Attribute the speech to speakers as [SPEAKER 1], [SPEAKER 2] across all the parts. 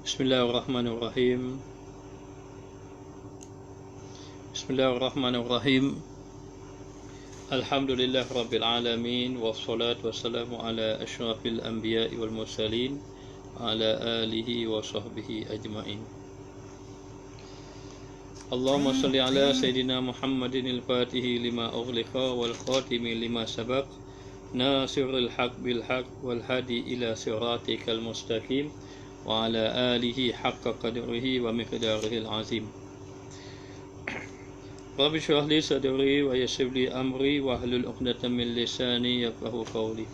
[SPEAKER 1] Bismillahirrahmanirrahim. Bismillahirrahmanirrahim. Alhamdulillah Rabbil Alamin. Wassalatu wassalamu ala ashrafil anbiya'i wal mursalin, ala alihi wa sahbihi ajma'in. Allahumma salli ala Sayyidina Muhammadin al-Fatihi lima ughliqa wal khatimi lima sabaq, nasirul haq bil haq wal hadi ila siratikal mustaqim, wa ala alihi haqqa qadrihi wa miqdarihi al-azim. Rabbi shrah li sadri wa yassir li amri wa hlul 'uqdatam min lisani yafqahu qawli.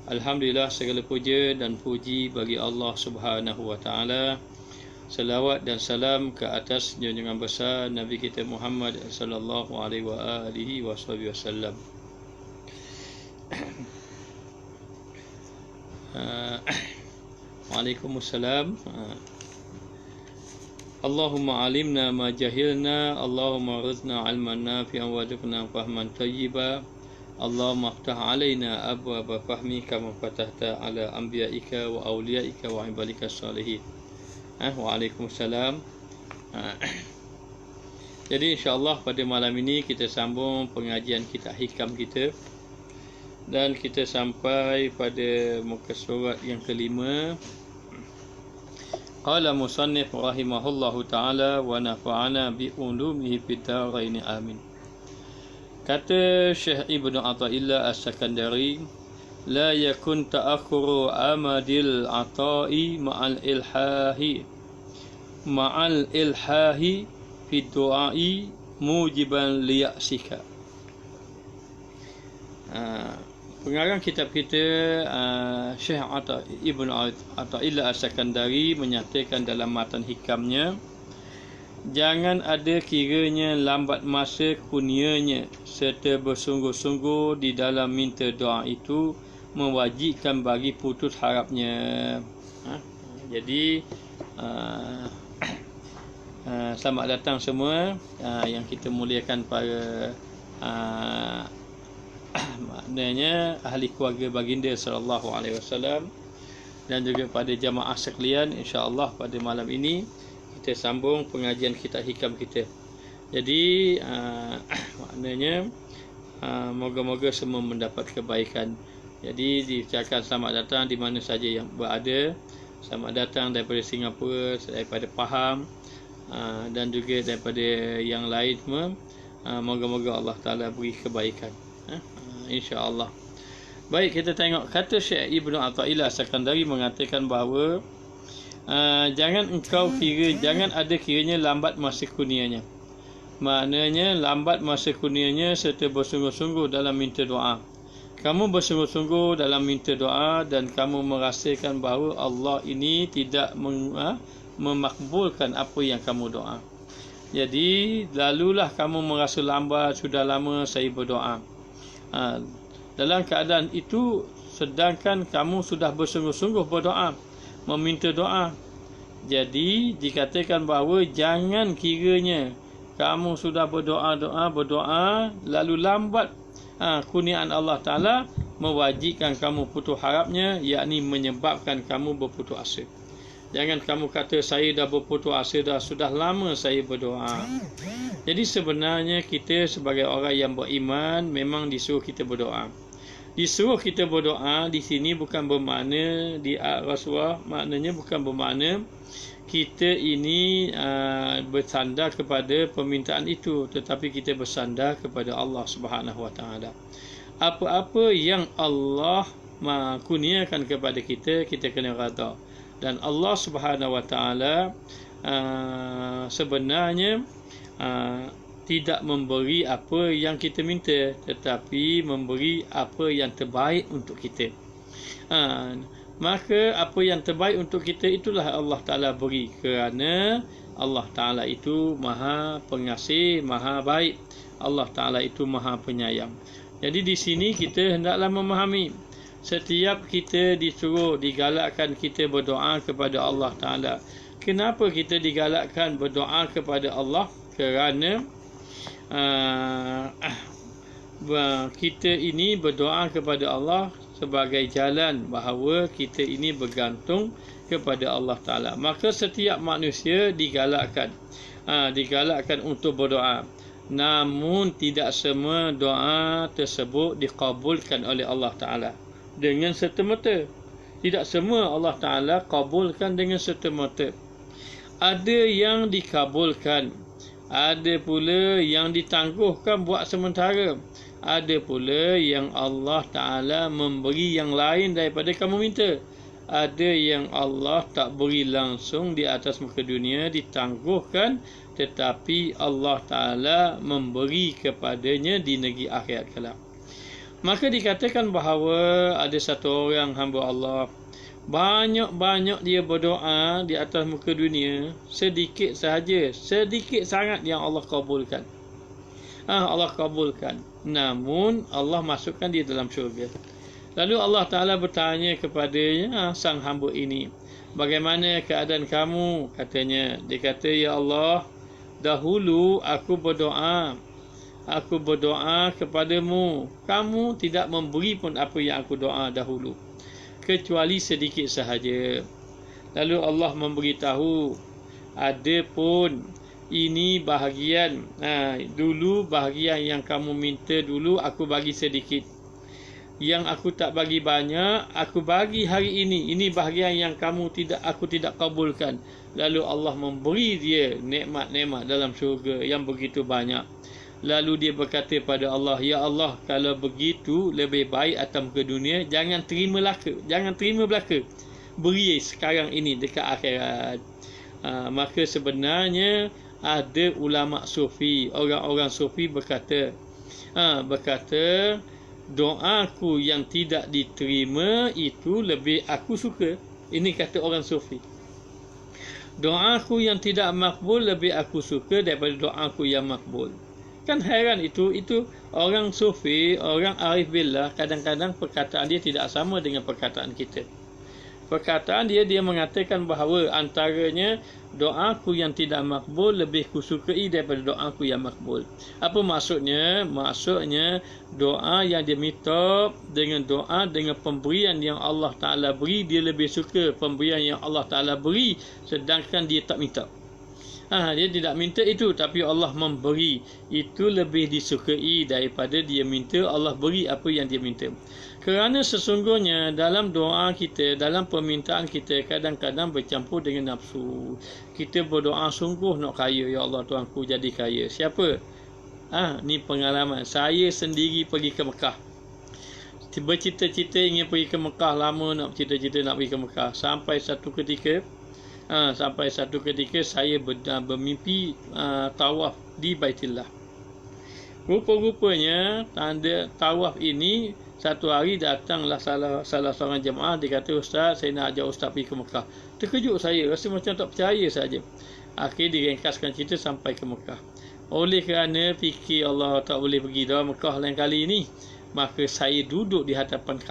[SPEAKER 1] Alhamdulillah, segala puja dan puji bagi Allah Subhanahu wa taala. Selawat dan salam ke atas junjungan besar Nabi kita Muhammad sallallahu alaihi wa alihi wasallam. Waalaikumsalam. Allahumma alimna ma jahilna, Allahumma rizna ilman nafi'an warzuqna fahman tayyiba, Allahumma aftah alaina abwaaba fahmi kama fatahta ala anbiya'ika wa awliya'ika wa ibadika salihin. Waalaikumsalam. Jadi insyaAllah pada malam ini kita sambung pengajian kitab hikam kita, dan kita sampai pada muka surat yang kelima. Qala musannif rahimahullahu ta'ala wa nafa'ana bi ulumihi fid dharain amin. Kata Syekh Ibnu Athaillah As-Sakandari, la yakun ta'akhuru amadil ata'i ma'al ilhahi fi du'ai mujiban liya'sika. Pengarang kitab kita, Syekh Ibnu Athaillah As-Sakandari menyatakan dalam matan hikamnya, jangan ada kiranya lambat masa kurnianya serta bersungguh-sungguh di dalam minta doa itu mewajibkan bagi putus harapnya. Jadi selamat datang semua yang kita muliakan para maknanya ahli keluarga baginda sallallahu alaihi wasallam, dan juga pada jamaah sekalian. Insya-Allah pada malam ini kita sambung pengajian kitab hikam kita. Jadi maknanya moga-moga semua mendapat kebaikan. Jadi diucapkan selamat datang di mana saja yang berada. Selamat datang daripada Singapura, daripada Pahang, dan juga daripada yang lain semua. Moga-moga Allah Ta'ala beri kebaikan, insya-Allah. Baik, kita tengok kata Syekh Ibnu Athaillah As-Sakandari mengatakan bahawa jangan ada kiranya lambat masa kurnianya. Maknanya lambat masa kurnianya serta bersungguh-sungguh dalam minta doa. Kamu bersungguh-sungguh dalam minta doa dan kamu merasakan bahawa Allah ini tidak memakbulkan apa yang kamu doa. Jadi lalulah kamu merasa lambat, sudah lama saya berdoa. Dalam keadaan itu, sedangkan kamu sudah bersungguh-sungguh berdoa, meminta doa. Jadi dikatakan bahawa jangan kiranya kamu sudah berdoa lalu lambat kurniaan Allah Ta'ala mewajibkan kamu putus harapnya, yakni menyebabkan kamu berputus asa. Jangan kamu kata saya dah berputus asa dah, sudah lama saya berdoa. Jadi sebenarnya kita sebagai orang yang beriman memang disuruh kita berdoa. Disuruh kita berdoa di sini bukan bermakna di Rasulullah, maknanya bukan bermakna kita ini bersandar kepada permintaan itu, tetapi kita bersandar kepada Allah Subhanahu Wa Taala. Apa-apa yang Allah kurniakan kepada kita, kita kena redha. Dan Allah Subhanahu Wa Taala sebenarnya tidak memberi apa yang kita minta, tetapi memberi apa yang terbaik untuk kita. Maka apa yang terbaik untuk kita itulah Allah Ta'ala beri, kerana Allah Ta'ala itu maha pengasih, maha baik. Allah Ta'ala itu maha penyayang. Jadi di sini kita hendaklah memahami, setiap kita disuruh, digalakkan kita berdoa kepada Allah Ta'ala. Kenapa kita digalakkan berdoa kepada Allah? Kerana kita ini berdoa kepada Allah sebagai jalan bahawa kita ini bergantung kepada Allah Ta'ala. Maka setiap manusia digalakkan untuk berdoa. Namun tidak semua doa tersebut dikabulkan oleh Allah Ta'ala dengan serta-merta. Tidak semua Allah Ta'ala kabulkan dengan serta-merta. Ada yang dikabulkan, ada pula yang ditangguhkan buat sementara, ada pula yang Allah Ta'ala memberi yang lain daripada kamu minta. Ada yang Allah tak beri langsung di atas muka dunia, ditangguhkan, tetapi Allah Ta'ala memberi kepadanya di negeri akhirat kelak. Maka dikatakan bahawa ada satu orang hamba Allah, banyak-banyak dia berdoa di atas muka dunia, sedikit sahaja, sedikit sangat yang Allah kabulkan. Allah kabulkan, namun Allah masukkan dia dalam syurga. Lalu Allah Ta'ala bertanya kepadanya, sang hamba ini, bagaimana keadaan kamu? Katanya, dia kata, ya Allah, dahulu aku berdoa kepadamu, kamu tidak memberi pun apa yang aku doa dahulu, kecuali sedikit sahaja. Lalu Allah memberitahu, ada pun ini bahagian, dulu bahagian yang kamu minta dulu aku bagi sedikit, yang aku tak bagi banyak aku bagi hari ini bahagian yang aku tidak kabulkan. Lalu Allah memberi dia nikmat-nikmat dalam syurga yang begitu banyak. Lalu dia berkata pada Allah, ya Allah, kalau begitu lebih baik atas ke dunia, jangan terima belaka, beri sekarang ini dekat akhirat. Maka sebenarnya ada ulama sufi, orang-orang sufi berkata, doaku yang tidak diterima itu lebih aku suka. Ini kata orang sufi. Doaku yang tidak makbul lebih aku suka daripada doaku yang makbul. Kan heran itu orang sufi, orang arif billah, kadang-kadang perkataan dia tidak sama dengan perkataan kita. Perkataan dia mengatakan bahawa antaranya doaku yang tidak makbul lebih kusukai daripada doaku yang makbul. Apa maksudnya? Maksudnya doa yang dia minta dengan pemberian yang Allah Ta'ala beri, dia lebih suka pemberian yang Allah Ta'ala beri, sedangkan dia tak minta. Dia tidak minta itu, tapi Allah memberi, itu lebih disukai daripada dia minta Allah beri apa yang dia minta. Kerana sesungguhnya dalam doa kita, dalam permintaan kita, kadang-kadang bercampur dengan nafsu. Kita berdoa sungguh nak kaya, ya Allah Tuanku jadi kaya. Siapa? Ni pengalaman. Saya sendiri pergi ke Mekah. Bercita-cita ingin pergi ke Mekah, lama nak bercita-cita nak pergi ke Mekah. Sampai satu ketika saya bermimpi tawaf di Baitillah. Rupa-rupanya tanda tawaf ini, satu hari datanglah salah seorang jemaah, dia kata, Ustaz, saya nak ajak Ustaz pergi ke Mekah. Terkejut saya, rasa macam tak percaya saja. Akhirnya diringkaskan cerita sampai ke Mekah. Oleh kerana fikir Allah tak boleh pergi dah Mekah lain kali ini, maka saya duduk di hadapan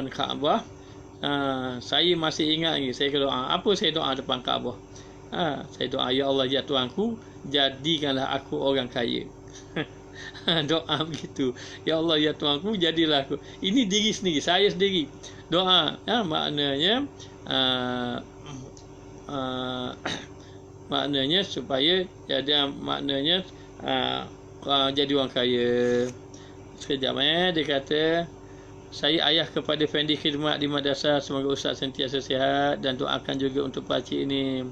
[SPEAKER 1] Kaabah. Saya masih ingat lagi, saya doa. Apa saya doa depan Kaabah? Saya doa, ya Allah, ya Tuanku, jadikanlah aku orang kaya. Doa begitu, ya Allah, ya Tuanku, jadilah aku. Ini diri sendiri, saya sendiri doa. Maknanya supaya jadi, jadi orang kaya. Sekejap dia kata, saya ayah kepada Fendi khidmat di madrasah, semoga Ustaz sentiasa sihat, dan doakan juga untuk pakcik ini.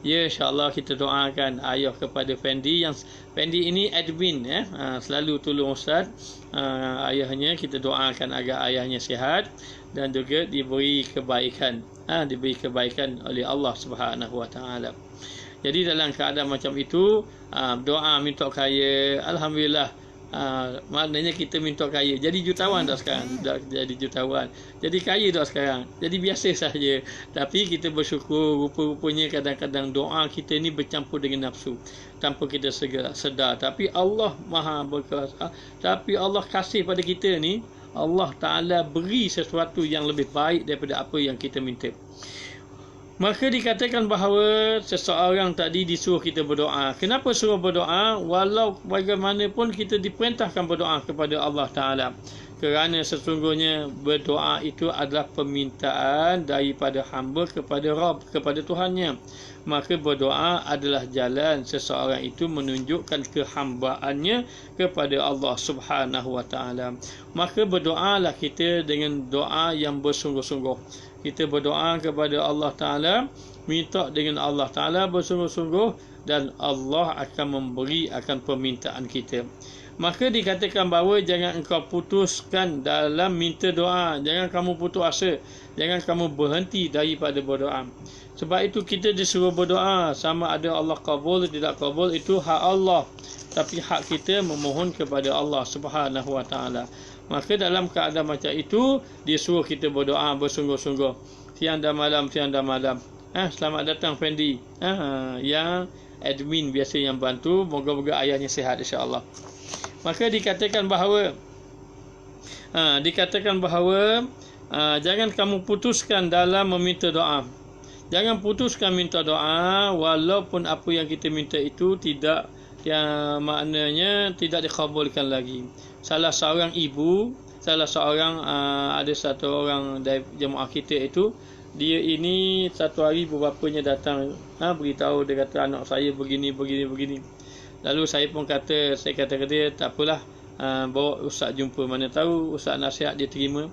[SPEAKER 1] Ya, insyaAllah kita doakan ayah kepada Fendi. Yang Fendi ini admin, selalu tolong Ustaz. Ayahnya, kita doakan agar ayahnya sihat dan juga diberi kebaikan, oleh Allah Subhanahu Wa Taala. Jadi dalam keadaan macam itu, doa minta kaya, alhamdulillah. Maknanya kita minta kaya, jadi jutawan dah sekarang, dah jadi jutawan, jadi kaya dah sekarang, jadi biasa saja. Tapi kita bersyukur, rupa-rupanya kadang-kadang doa kita ni bercampur dengan nafsu tanpa kita sedar. Tapi Allah Maha berkuasa, tapi Allah kasih pada kita ni, Allah Ta'ala beri sesuatu yang lebih baik daripada apa yang kita minta. Maka dikatakan bahawa seseorang tadi disuruh kita berdoa. Kenapa suruh berdoa? Walau bagaimanapun kita diperintahkan berdoa kepada Allah Ta'ala. Kerana sesungguhnya berdoa itu adalah permintaan daripada hamba kepada Rabb, kepada Tuhannya. Maka berdoa adalah jalan seseorang itu menunjukkan kehambaannya kepada Allah Subhanahu wa taala. Maka berdoalah kita dengan doa yang bersungguh-sungguh. Kita berdoa kepada Allah Taala, minta dengan Allah Taala bersungguh-sungguh, dan Allah akan memberi akan permintaan kita. Maka dikatakan bahawa jangan engkau putuskan dalam minta doa. Jangan kamu putus asa. Jangan kamu berhenti daripada berdoa. Sebab itu kita disuruh berdoa. Sama ada Allah kabul atau tidak kabul, itu hak Allah. Tapi hak kita memohon kepada Allah Subhanahu wa taala. Maka dalam keadaan macam itu, dia suruh kita berdoa bersungguh-sungguh. Siang dan malam, siang dan malam. Selamat datang Fendi. Yang admin biasa yang bantu. Moga-moga ayahnya sihat insya-Allah. Maka dikatakan bahawa jangan kamu putuskan dalam meminta doa. Jangan putuskan minta doa walaupun apa yang kita minta itu tidak, yang maknanya tidak dikabulkan lagi. Salah seorang ibu, ada satu orang dari jemaah kita itu, dia ini satu hari bapanya datang beritahu, dia kata anak saya begini. Lalu saya pun kata ke dia, tak apalah, bawa ustaz jumpa, mana tahu ustaz nasihat dia terima.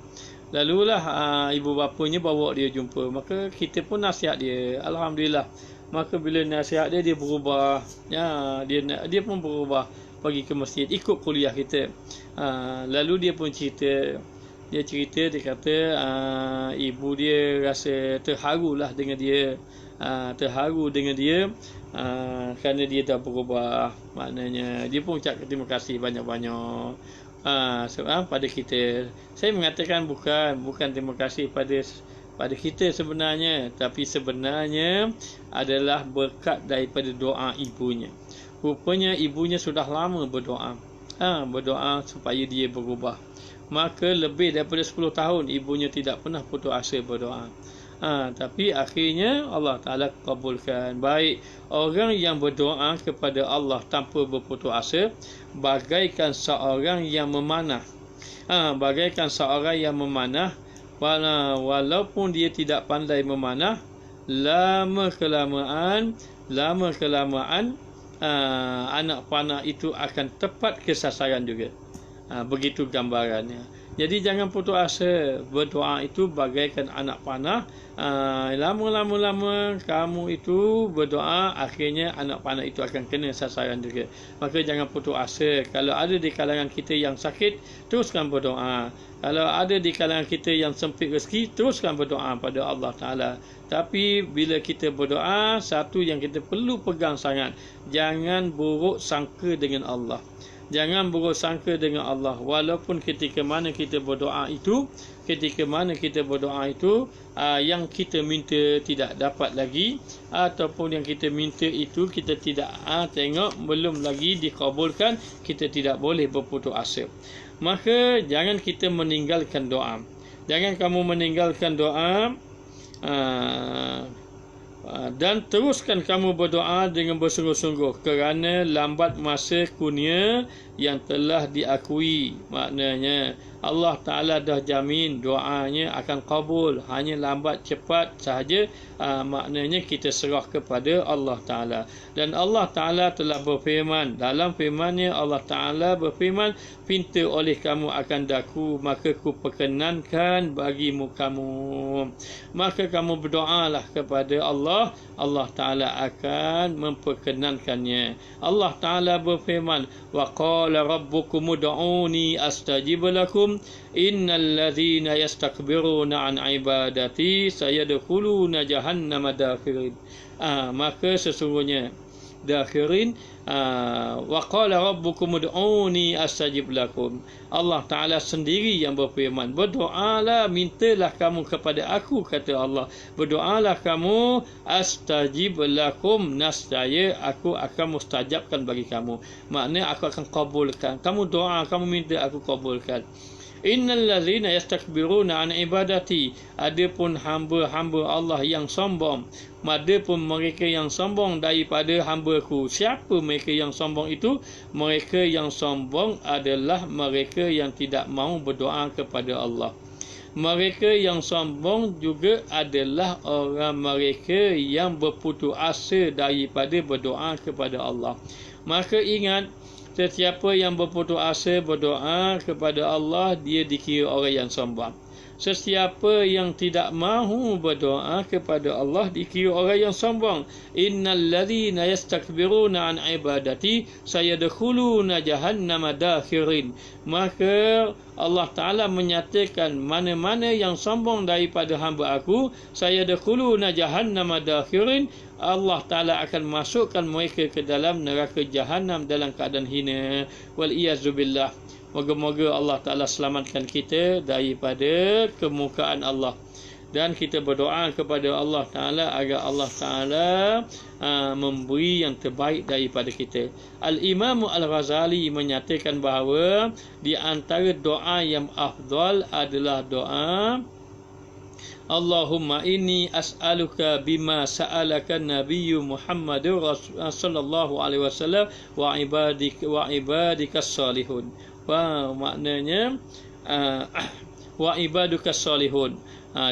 [SPEAKER 1] Lalulah ibu bapanya bawa dia jumpa. Maka kita pun nasihat dia, alhamdulillah. Maka bila nasihat dia berubah. Dia pun berubah, pergi ke masjid, ikut kuliah kita. Lalu dia pun cerita. Dia kata ibu dia rasa terharulah dengan dia. Kerana dia dah berubah. Maknanya dia pun ucap terima kasih banyak-banyak pada kita. Saya mengatakan bukan terima kasih pada kita sebenarnya, tapi sebenarnya adalah berkat daripada doa ibunya. Rupanya ibunya sudah lama berdoa supaya dia berubah. Maka lebih daripada 10 tahun ibunya tidak pernah putus asa berdoa. Tapi akhirnya Allah Ta'ala kabulkan. Baik orang yang berdoa kepada Allah tanpa berputus asa, bagaikan seorang yang memanah. Walaupun dia tidak pandai memanah, lama kelamaan anak panah itu akan tepat ke sasaran juga. Begitu gambarannya. Jadi jangan putus asa. Berdoa itu bagaikan anak panah. Lama-lama kamu itu berdoa, akhirnya anak panah itu akan kena sasaran juga. Maka jangan putus asa. Kalau ada di kalangan kita yang sakit, teruskan berdoa. Kalau ada di kalangan kita yang sempit rezeki, teruskan berdoa pada Allah Ta'ala. Tapi bila kita berdoa, satu yang kita perlu pegang sangat, jangan buruk sangka dengan Allah. Jangan buruk sangka dengan Allah. Walaupun ketika mana kita berdoa itu, yang kita minta tidak dapat lagi, ataupun yang kita minta itu kita tidak tengok belum lagi dikabulkan, kita tidak boleh berputus asa. Maka jangan kita meninggalkan doa. Jangan kamu meninggalkan doa. Dan teruskan kamu berdoa dengan bersungguh-sungguh, kerana lambat masa kurnia yang telah diakui. Maknanya Allah Ta'ala dah jamin doanya akan kabul. Hanya lambat cepat sahaja. Maknanya kita serah kepada Allah Ta'ala. Dan Allah Ta'ala telah berfirman, dalam firman-Nya Allah Ta'ala berfirman, pinta oleh kamu akan daku, maka ku perkenankan bagimu kamu. Maka kamu berdoalah kepada Allah, Allah Ta'ala akan memperkenankannya. Allah Ta'ala berfirman, wa qala rabbukum ud'uni astajib lakum, innal ladzina yastakbiruna an ibadati sayadkhuluna jahannama dakhirin. Maka sesungguhnya dakhirin, wa qala rabbukum ud'uni astajib lakum. Allah Ta'ala sendiri yang berfirman, berdoalah, mintalah kamu kepada aku, kata Allah. Berdoalah kamu, astajib lakum, nascaya aku akan mustajabkan bagi kamu. Maknanya aku akan kabulkan. Kamu doa, kamu minta, aku kabulkan. Innal ladzina yastakbiruna an ibadati, adapun hamba-hamba Allah yang sombong, adapun mereka yang sombong daripada hamba-Ku. Siapa mereka yang sombong itu? Mereka yang sombong adalah mereka yang tidak mahu berdoa kepada Allah. Mereka yang sombong juga adalah orang mereka yang berputus asa daripada berdoa kepada Allah. Maka ingat, sesiapa yang berputus asa berdoa kepada Allah, dia dikira orang yang sombong. Sesiapa yang tidak mahu berdoa kepada Allah dikira orang yang sombong. Innal ladzina yastakbiruna an ibadati sayadkhuluna jahannama dakhirin. Maka Allah Ta'ala menyatakan mana-mana yang sombong daripada hamba Aku, sayadkhuluna jahannama dakhirin, Allah Ta'ala akan masukkan mereka ke dalam neraka Jahannam dalam keadaan hina. Wal iyazubillah. Moga-moga Allah Ta'ala selamatkan kita daripada kemukaan Allah. Dan kita berdoa kepada Allah Ta'ala agar Allah Ta'ala memberi yang terbaik daripada kita. Al-Imam Al-Ghazali menyatakan bahawa di antara doa yang afdal adalah doa Allahumma inni as'aluka bima sa'alaka Nabiyyu Muhammadur sallallahu alaihi wasallam wa ibadikas salihun. Maknanya wa ibadukas salihun.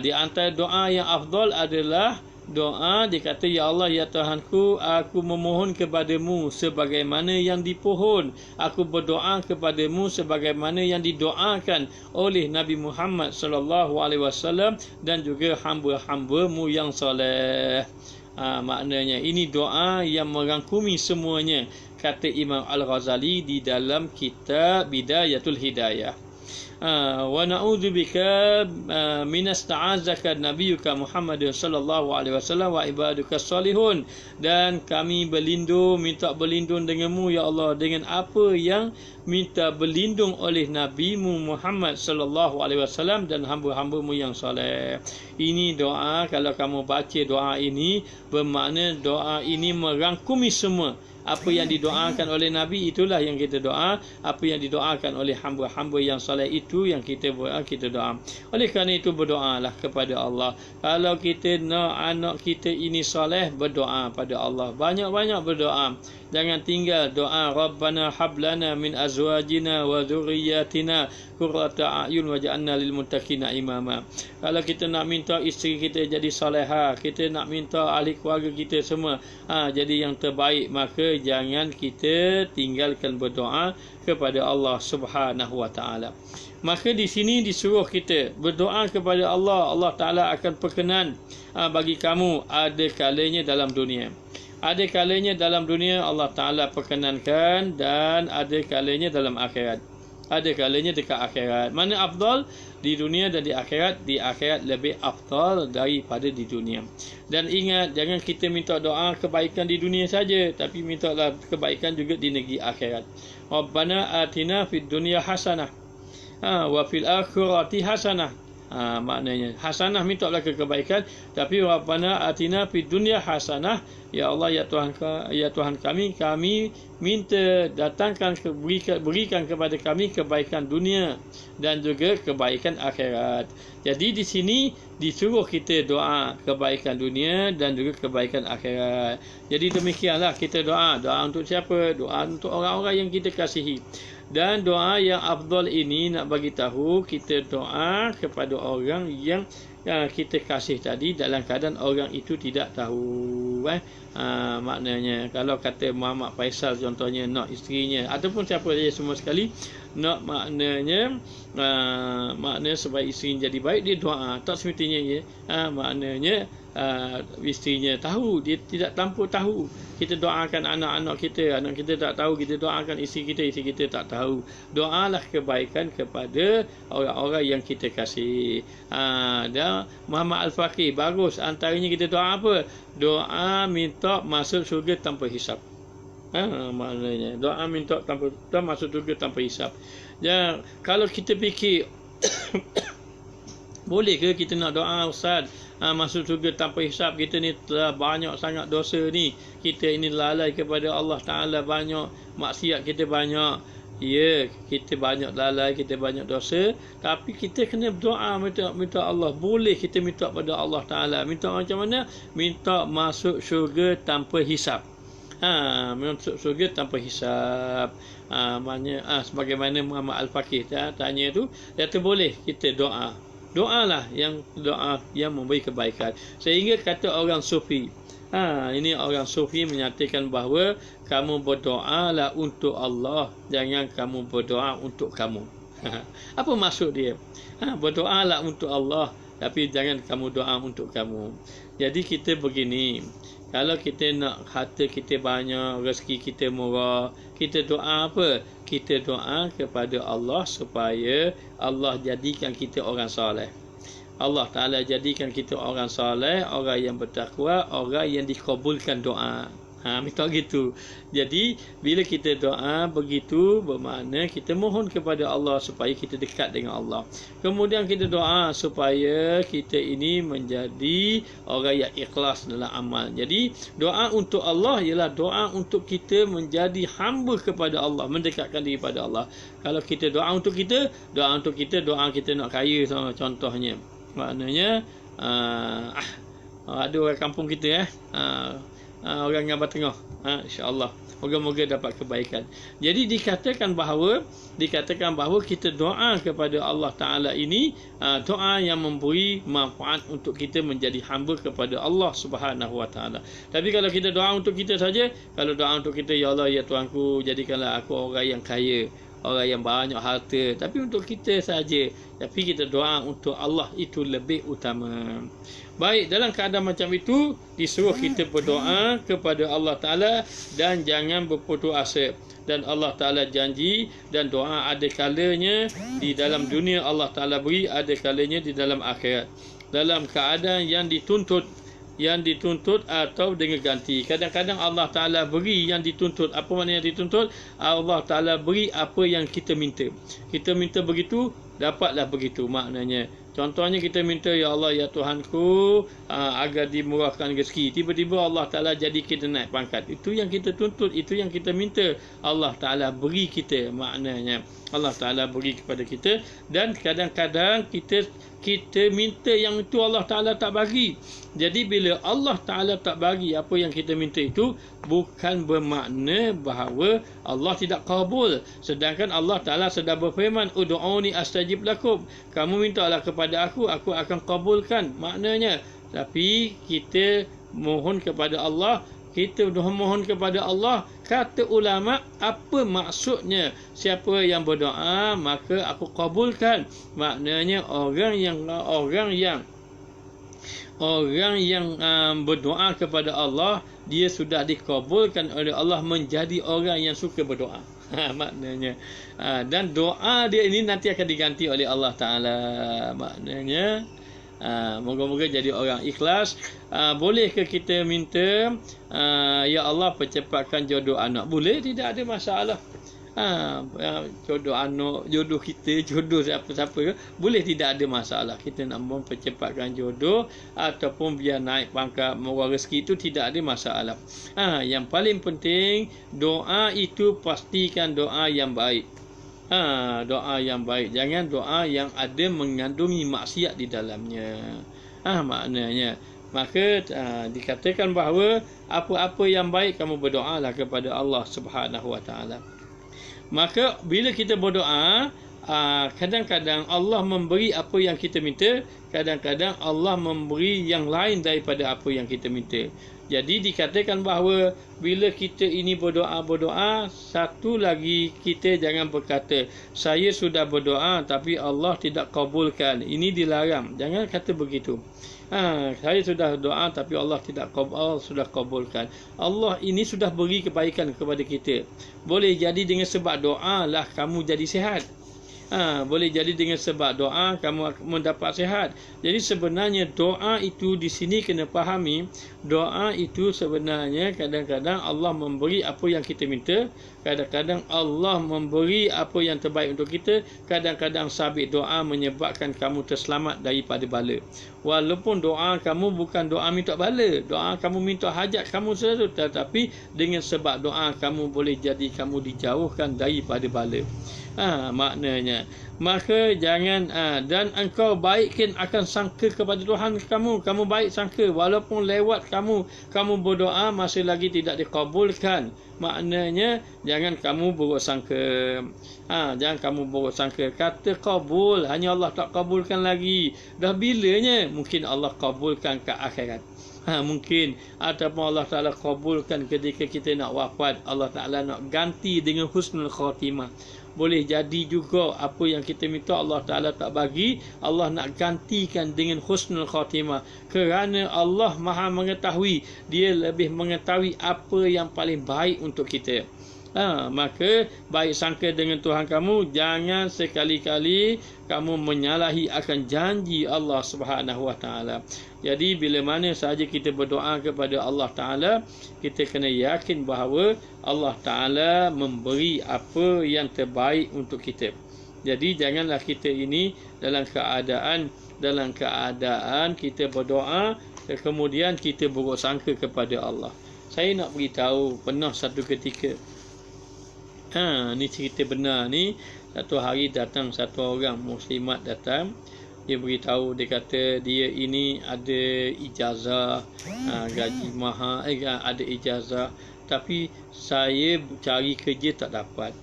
[SPEAKER 1] Di antara doa yang afdal adalah doa dikata, ya Allah, ya Tuhanku, aku memohon kepadamu sebagaimana yang dipohon, aku berdoa kepadamu sebagaimana yang didoakan oleh Nabi Muhammad sallallahu alaihi wasallam dan juga hamba-hambamu yang soleh. Maknanya ini doa yang merangkumi semuanya, kata Imam Al-Ghazali di dalam kitab Bidayatul Hidayah. Wa na'udzubika minasta'azaka nabiyyuka Muhammad sallallahu alaihi wasallam wa ibadukas salihun, dan kami minta berlindung denganmu ya Allah dengan apa yang minta berlindung oleh nabimu Muhammad sallallahu alaihi wasallam dan hamba-hambamu yang soleh. Ini doa, kalau kamu baca doa ini, bermakna doa ini merangkumi semua. Apa yang didoakan oleh Nabi, itulah yang kita doa. Apa yang didoakan oleh hamba-hamba yang soleh, itu yang kita doa. Oleh kerana itu, berdoalah kepada Allah. Kalau kita nak anak kita ini soleh, berdoa pada Allah. Banyak-banyak berdoa. Jangan tinggal doa Rabbana hablana min azwajina wa dhurriyyatina qurrata a'yun waj'alna lil muttaqina imama. Kalau kita nak minta isteri kita jadi soleha, kita nak minta ahli keluarga kita semua jadi yang terbaik, maka jangan kita tinggalkan berdoa kepada Allah Subhanahu wa taala. Maka di sini disuruh kita berdoa kepada Allah. Allah Taala akan perkenan bagi kamu ada kalanya dalam dunia. Ada kalanya dalam dunia Allah Ta'ala perkenankan, dan ada kalanya dalam akhirat. Ada kalanya dekat akhirat. Mana afdal? Di dunia dan di akhirat. Di akhirat lebih afdal daripada di dunia. Dan ingat, jangan kita minta doa kebaikan di dunia saja, tapi mintalah kebaikan juga di negeri akhirat. Rabbana atina fid dunya hasanah wa fil akhirati hasanah. Maknanya hasanah, mintalah kebaikan, tapi Rabbana atina fid dunya hasanah, ya Allah, ya Tuhan kami minta datangkan, berikan kepada kami kebaikan dunia dan juga kebaikan akhirat. Jadi di sini disuruh kita doa kebaikan dunia dan juga kebaikan akhirat. Jadi demikianlah kita doa untuk siapa? Doa untuk orang-orang yang kita kasihi. Dan doa yang afdal ini nak bagi tahu, kita doa kepada orang yang kita kasih tadi dalam keadaan orang itu tidak tahu. Maknanya kalau kata Muhammad Faisal contohnya, nak isterinya ataupun siapa saja semua sekali nak, maknanya supaya isterinya jadi baik, dia doa. Tak semestinya maknanya isterinya tahu, dia tidak tanpa tahu. Kita doakan anak kita tak tahu, kita doakan isteri kita tak tahu. Doalah kebaikan kepada orang-orang yang kita kasih. Dan Muhammad Al-Faqih bagus, antaranya kita doa apa? Doa minta masuk syurga tanpa hisap. Maknanya doa minta masuk syurga tanpa hisap. Dan kalau kita fikir boleh ke kita nak doa, Ustaz, masuk syurga tanpa hisap? Kita ni telah banyak sangat dosa ni. Kita ini lalai kepada Allah Ta'ala, banyak maksiat kita banyak. Ya, kita banyak lalai, kita banyak dosa, tapi kita kena berdoa minta Allah. Boleh kita minta pada Allah Taala. Minta macam mana? Minta masuk syurga tanpa hisap. Masuk syurga tanpa hisap. Sebagaimana Muhammad Al-Faqih tanya tu, dia tu boleh kita doa. Doalah doa yang memberi kebaikan. Sehingga kata orang sufi, ini orang sufi menyatakan bahawa kamu berdoalah untuk Allah, jangan kamu berdoa untuk kamu. Apa maksud dia? Berdoalah untuk Allah, tapi jangan kamu doa untuk kamu. Jadi kita begini, kalau kita nak harta kita banyak, rezeki kita murah, kita doa apa? Kita doa kepada Allah supaya Allah jadikan kita orang soleh. Allah Ta'ala jadikan kita orang soleh, orang yang bertakwa, orang yang dikabulkan doa. Minta gitu. Jadi bila kita doa begitu, bermakna kita mohon kepada Allah supaya kita dekat dengan Allah. Kemudian kita doa supaya kita ini menjadi orang yang ikhlas dalam amal. Jadi doa untuk Allah ialah doa untuk kita menjadi hamba kepada Allah, mendekatkan diri pada Allah. Kalau kita doa untuk kita, doa kita nak kaya contohnya. Maknanya ada orang kampung kita orang Ngabah Tengah, insya-Allah moga-moga dapat kebaikan. Jadi dikatakan bahawa kita doa kepada Allah Taala ini doa yang memberi manfaat untuk kita menjadi hamba kepada Allah Subhanahu Wa Taala. Tapi kalau kita doa untuk kita saja, kalau doa untuk kita, ya Allah ya Tuhanku, jadikanlah aku orang yang kaya, orang yang banyak harta, tapi untuk kita saja. Tapi kita doa untuk Allah itu lebih utama. Baik, dalam keadaan macam itu disuruh kita berdoa kepada Allah Ta'ala dan jangan berputus asa. Dan Allah Ta'ala janji, dan doa ada kalanya di dalam dunia Allah Ta'ala beri, ada kalanya di dalam akhirat. Dalam keadaan yang dituntut atau dengan ganti. Kadang-kadang Allah Ta'ala beri yang dituntut. Apa makna yang dituntut? Allah Ta'ala beri apa yang kita minta. Kita minta begitu, dapatlah begitu maknanya. Contohnya kita minta, ya Allah ya Tuhanku, agar dimurahkan rezeki. Tiba-tiba Allah Ta'ala jadi kita naik pangkat. Itu yang kita tuntut, itu yang kita minta. Allah Ta'ala beri kita maknanya. Allah Ta'ala beri kepada kita. Dan kadang-kadang kita minta yang itu Allah Ta'ala tak bagi. Jadi bila Allah Ta'ala tak bagi apa yang kita minta itu, bukan bermakna bahawa Allah tidak kabul. Sedangkan Allah Ta'ala sudah berfirman, ud'uni astajib lakum. Kamu mintalah kepada aku akan kabulkan. Maknanya, tapi kita mohon kepada Allah, kata ulama, apa maksudnya? Siapa yang berdoa maka aku kabulkan. Maknanya orang yang berdoa kepada Allah, dia sudah dikabulkan oleh Allah menjadi orang yang suka berdoa. Maknanya dan doa dia ini nanti akan diganti oleh Allah Ta'ala. Maknanya moga-moga jadi orang ikhlas. Bolehkah kita minta, ya Allah percepatkan jodoh anak? Boleh, tidak ada masalah. Jodoh anak, jodoh kita, jodoh siapa-siapa, boleh, tidak ada masalah. Kita nak mempercepatkan jodoh ataupun biar naik pangkat, murah rezeki, itu tidak ada masalah. Yang paling penting, doa itu pastikan doa yang baik. Doa yang baik, jangan doa yang ada mengandungi maksiat di dalamnya. Maknanya, maka dikatakan bahawa apa-apa yang baik kamu berdoalah kepada Allah Subhanahu Wa Taala. Maka bila kita berdoa, kadang-kadang Allah memberi apa yang kita minta, kadang-kadang Allah memberi yang lain daripada apa yang kita minta. Jadi dikatakan bahawa bila kita ini berdoa, satu lagi kita jangan berkata, saya sudah berdoa tapi Allah tidak kabulkan. Ini dilarang. Jangan kata begitu. Saya sudah doa tapi Allah tidak sudah kabulkan. Allah ini sudah beri kebaikan kepada kita. Boleh jadi dengan sebab doa lah kamu jadi sihat. Boleh jadi dengan sebab doa kamu akan mendapat sihat. Jadi sebenarnya doa itu di sini kena fahami, doa itu sebenarnya kadang-kadang Allah memberi apa yang kita minta, kadang-kadang Allah memberi apa yang terbaik untuk kita, kadang-kadang sabit doa menyebabkan kamu terselamat daripada bala. Walaupun doa kamu bukan doa minta bala, doa kamu minta hajat kamu sesuatu, tetapi dengan sebab doa kamu boleh jadi kamu dijauhkan daripada bala. Maknanya maka jangan dan engkau baikkan akan sangka kepada Tuhan kamu baik sangka walaupun lewat kamu berdoa masih lagi tidak dikabulkan. Maknanya jangan kamu buruk sangka. Jangan kamu buruk sangka. Kata kabul hanya Allah tak kabulkan lagi. Dah bilanya mungkin Allah kabulkan ke akhirat. Mungkin ataupun Allah Ta'ala kabulkan ketika kita nak wafat, Allah Ta'ala nak ganti dengan husnul khatimah. Boleh jadi juga apa yang kita minta Allah Ta'ala tak bagi, Allah nak gantikan dengan husnul khatimah. Kerana Allah Maha mengetahui, Dia lebih mengetahui apa yang paling baik untuk kita. Maka baik sangka dengan Tuhan kamu, jangan sekali-kali kamu menyalahi akan janji Allah Subhanahu Wa Taala. Jadi bila mana sahaja kita berdoa kepada Allah Taala, kita kena yakin bahawa Allah Taala memberi apa yang terbaik untuk kita. Jadi janganlah kita ini dalam keadaan kita berdoa kemudian kita buruk sangka kepada Allah. Saya nak beritahu pernah satu ketika, ni cerita benar ni. Satu hari datang satu orang muslimat datang. Dia beritahu, dia kata dia ini ada ijazah, gaji mahal, ada ijazah, tapi saya cari kerja tak dapat.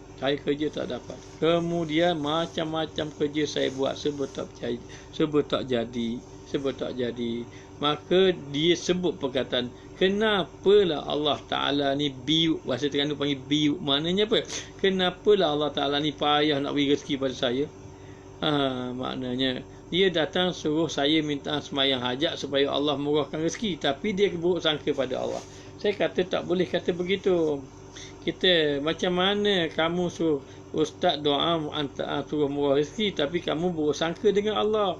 [SPEAKER 1] Kemudian macam-macam kerja saya buat sebab tak jadi. Maka dia sebut perkataan, kenapalah Allah Ta'ala ni biuk, bahasa Terengganu panggil biuk, maknanya apa? Kenapalah Allah Ta'ala ni payah nak beri rezeki pada saya? Maknanya dia datang suruh saya minta sembahyang hajat supaya Allah murahkan rezeki, tapi dia buruk sangka pada Allah. Saya kata tak boleh kata begitu. Kita macam mana kamu suruh ustaz doa suruh murah rezeki, tapi kamu buruk sangka dengan Allah?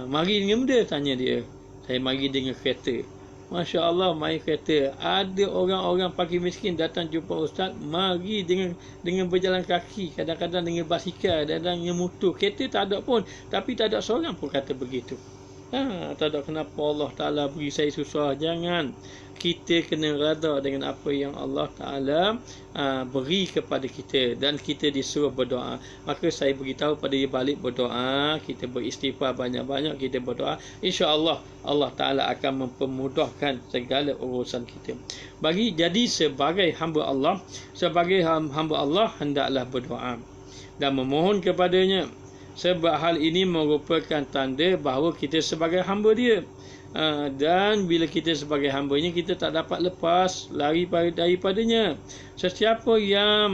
[SPEAKER 1] Mari dengan benda, tanya dia. Saya mari dengan kereta. Masya Allah, mari kereta. Ada orang-orang fakir miskin datang jumpa ustaz, mari dengan berjalan kaki, kadang-kadang dengan basikal, kadang-kadang dengan motor. Kereta tak ada pun, tapi tak ada seorang pun kata begitu. Tak ada kenapa Allah Ta'ala beri saya susah. Jangan. Kita kena reda dengan apa yang Allah Ta'ala beri kepada kita, dan kita disuruh berdoa. Maka saya beritahu pada dia balik berdoa, kita beristighfar banyak-banyak, kita berdoa, insya-Allah Allah Ta'ala akan mempermudahkan segala urusan kita. Jadi sebagai hamba Allah hendaklah berdoa dan memohon kepadanya, sebab hal ini merupakan tanda bahawa kita sebagai hamba dia. Dan bila kita sebagai hambanya, kita tak dapat lepas lari daripadanya. Sesiapa yang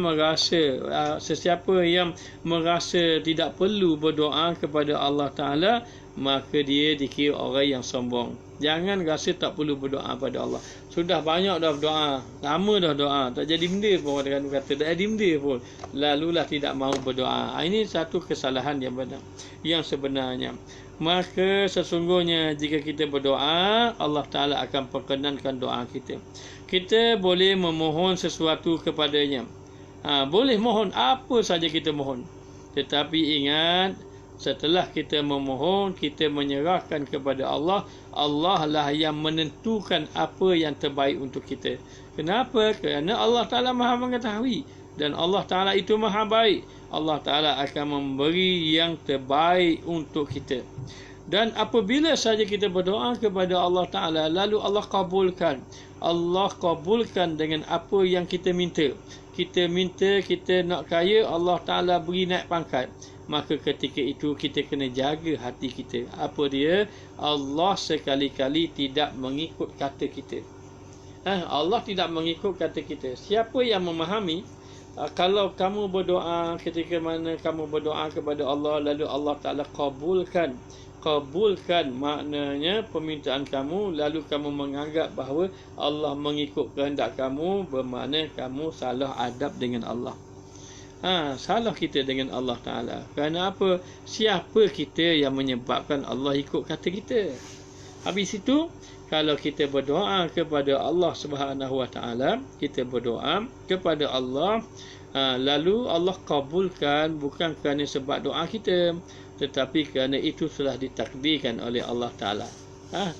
[SPEAKER 1] merasa tidak perlu berdoa kepada Allah Ta'ala, maka dia dikira orang yang sombong. Jangan rasa tak perlu berdoa pada Allah. Sudah banyak dah berdoa, lama dah doa, tak jadi benda pun. Orang kata tak jadi benda pun, lalulah tidak mahu berdoa. Ini satu kesalahan yang benar, yang sebenarnya. Maka sesungguhnya jika kita berdoa, Allah Ta'ala akan perkenankan doa kita. Kita boleh memohon sesuatu kepadanya. Boleh mohon apa saja kita mohon. Tetapi ingat, setelah kita memohon, kita menyerahkan kepada Allah. Allah lah yang menentukan apa yang terbaik untuk kita. Kenapa? Kerana Allah Ta'ala Maha mengetahui, dan Allah Ta'ala itu Maha baik. Allah Ta'ala akan memberi yang terbaik untuk kita. Dan apabila saja kita berdoa kepada Allah Ta'ala, lalu Allah kabulkan dengan apa yang kita minta. Kita minta kita nak kaya, Allah Ta'ala beri naik pangkat. Maka ketika itu kita kena jaga hati kita. Apa dia? Allah sekali-kali tidak mengikut kata kita. Allah tidak mengikut kata kita. Siapa yang memahami, kalau kamu berdoa, ketika mana kamu berdoa kepada Allah, lalu Allah Ta'ala kabulkan maknanya permintaan kamu, lalu kamu menganggap bahawa Allah mengikut kehendak kamu, bermakna kamu salah adab dengan Allah. salah kita dengan Allah Ta'ala. Kerana apa? Siapa kita yang menyebabkan Allah ikut kata kita? Habis itu, kalau kita berdoa kepada Allah Subhanahu Wa Ta'ala, kita berdoa kepada Allah, lalu Allah kabulkan bukan kerana sebab doa kita, tetapi kerana itu telah ditakdirkan oleh Allah Ta'ala.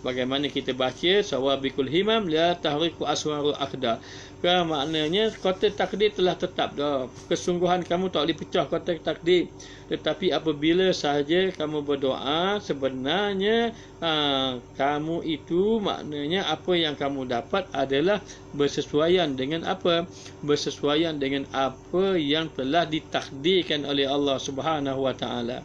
[SPEAKER 1] Bagaimana kita baca sawabikul himam la tahriku aswaru akhda. Maknanya kota takdir telah tetap dah. Kesungguhan kamu tak boleh pecah kota takdir. Tetapi apabila sahaja kamu berdoa, sebenarnya kamu itu maknanya apa yang kamu dapat adalah bersesuaian dengan apa? Bersesuaian dengan apa yang telah ditakdirkan oleh Allah Subhanahu Wa Ta'ala.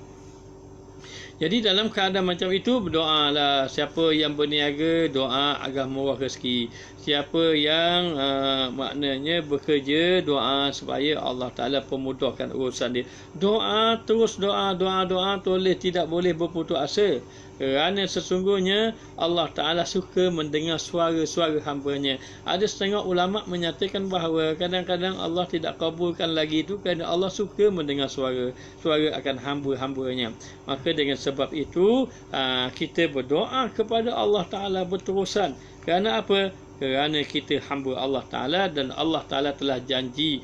[SPEAKER 1] Jadi dalam keadaan macam itu, berdoalah. Siapa yang berniaga, doa agar murah rezeki. Siapa yang maknanya bekerja, doa supaya Allah Ta'ala pemudahkan urusan dia. Doa, terus doa, boleh, tidak boleh berputus asa. Kerana sesungguhnya Allah Ta'ala suka mendengar suara-suara hamba-Nya. Ada setengah ulama' menyatakan bahawa kadang-kadang Allah tidak kabulkan lagi itu kerana Allah suka mendengar suara akan hamba-hamba-Nya. Maka dengan sebab itu kita berdoa kepada Allah Ta'ala berterusan. Kerana apa? Kerana kita hamba Allah Ta'ala dan Allah Ta'ala telah janji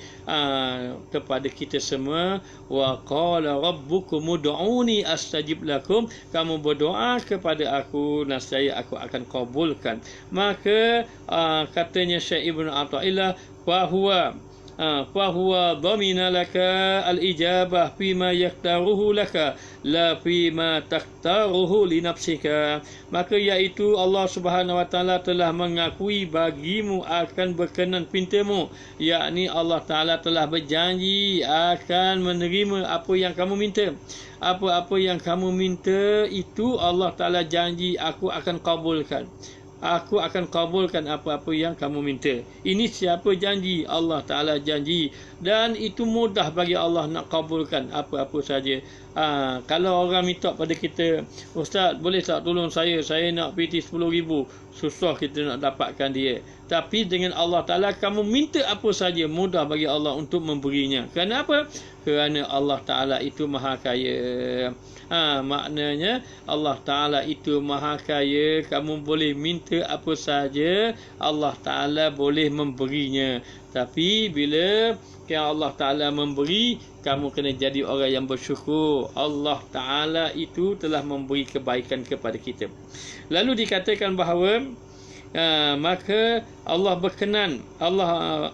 [SPEAKER 1] kepada kita semua, wa qala rabbukum ud'uni astajib lakum, kamu berdoa kepada aku nescaya aku akan kabulkan. Maka katanya Syekh Ibn Athaillah, fahuwa dhamina laka al-ijabah fima yaktaruhu laka la fima taktaruhu li nafsika. Maka iaitu Allah Subhanahu Wa Ta'ala telah mengakui bagimu akan berkenan pintamu, yakni Allah Ta'ala telah berjanji akan menerima apa yang kamu minta. Apa-apa yang kamu minta itu Allah Ta'ala janji aku akan kabulkan. Aku akan kabulkan apa-apa yang kamu minta. Ini siapa janji? Allah Ta'ala janji. Dan itu mudah bagi Allah nak kabulkan apa-apa saja. Kalau orang minta pada kita, Ustaz boleh tak tolong saya nak PT 10,000. Susah kita nak dapatkan dia. Tapi dengan Allah Ta'ala kamu minta apa saja, mudah bagi Allah untuk memberinya. Kerana apa? Kerana Allah Ta'ala itu maha kaya. Maknanya Allah Ta'ala itu maha kaya. Kamu boleh minta apa saja, Allah Ta'ala boleh memberinya. Tapi bila Allah Ta'ala memberi, kamu kena jadi orang yang bersyukur. Allah Ta'ala itu telah memberi kebaikan kepada kita. Lalu dikatakan bahawa maka Allah berkenan, Allah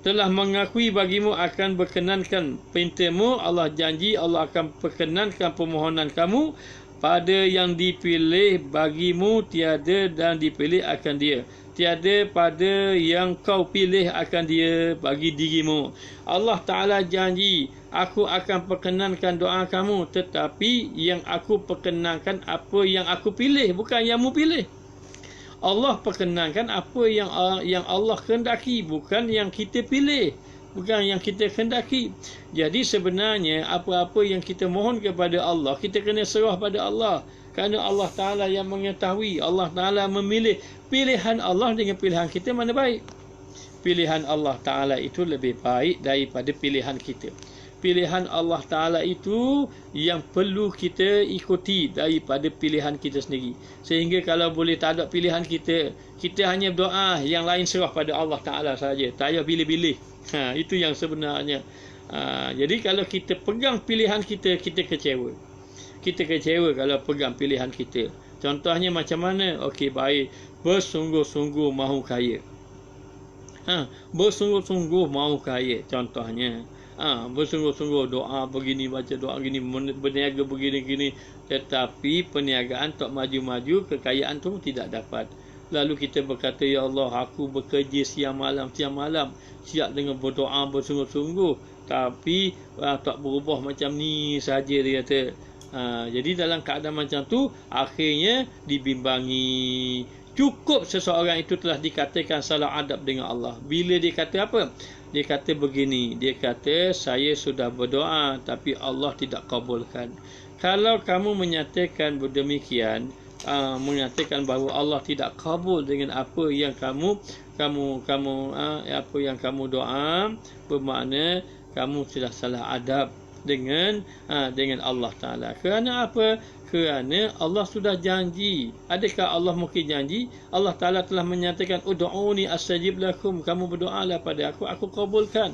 [SPEAKER 1] telah mengakui bagimu akan berkenankan pintamu. Allah janji Allah akan perkenankan permohonan kamu pada yang dipilih bagimu, tiada dan dipilih akan dia. Tiada pada yang kau pilih akan dia bagi dirimu. Allah Ta'ala janji aku akan perkenankan doa kamu, tetapi yang aku perkenankan apa yang aku pilih, bukan yang mu pilih. Allah perkenankan apa yang Allah kehendaki, bukan yang kita pilih, bukan yang kita kehendaki. Jadi sebenarnya apa-apa yang kita mohon kepada Allah, kita kena serah pada Allah. Kerana Allah Ta'ala yang mengetahui. Allah Ta'ala memilih. Pilihan Allah dengan pilihan kita mana baik? Pilihan Allah Ta'ala itu lebih baik daripada pilihan kita. Pilihan Allah Ta'ala itu yang perlu kita ikuti daripada pilihan kita sendiri. Sehingga kalau boleh tak ada pilihan kita, kita hanya berdoa, yang lain serah pada Allah Ta'ala saja. Tak payah pilih-pilih. Itu yang sebenarnya. Jadi kalau kita pegang pilihan kita, kita kecewa. Kita kecewa kalau pegang pilihan kita. Contohnya macam mana? Okey, baik. Bersungguh-sungguh mahu kaya. Bersungguh-sungguh mahu kaya. Contohnya. Bersungguh-sungguh doa begini, baca doa begini, berniaga begini-gini. Tetapi perniagaan tak maju-maju, kekayaan tu tidak dapat. Lalu kita berkata, ya Allah, aku bekerja siang malam, siap dengan berdoa bersungguh-sungguh. Tapi tak berubah macam ni saja, dia kata. Jadi dalam keadaan macam tu, akhirnya dibimbangi. Cukup seseorang itu telah dikatakan salah adab dengan Allah. Bila dia kata apa? Dia kata begini. Dia kata, saya sudah berdoa tapi Allah tidak kabulkan. Kalau kamu menyatakan berdemikian, menyatakan bahawa Allah tidak kabul dengan apa yang kamu apa yang kamu doa, bermakna kamu sudah salah adab dengan Allah Ta'ala. Kerana apa? Kerana Allah sudah janji. Adakah Allah mungkin janji? Allah Ta'ala telah menyatakan, ud'uni astajib lakum, kamu berdoalah pada aku kabulkan.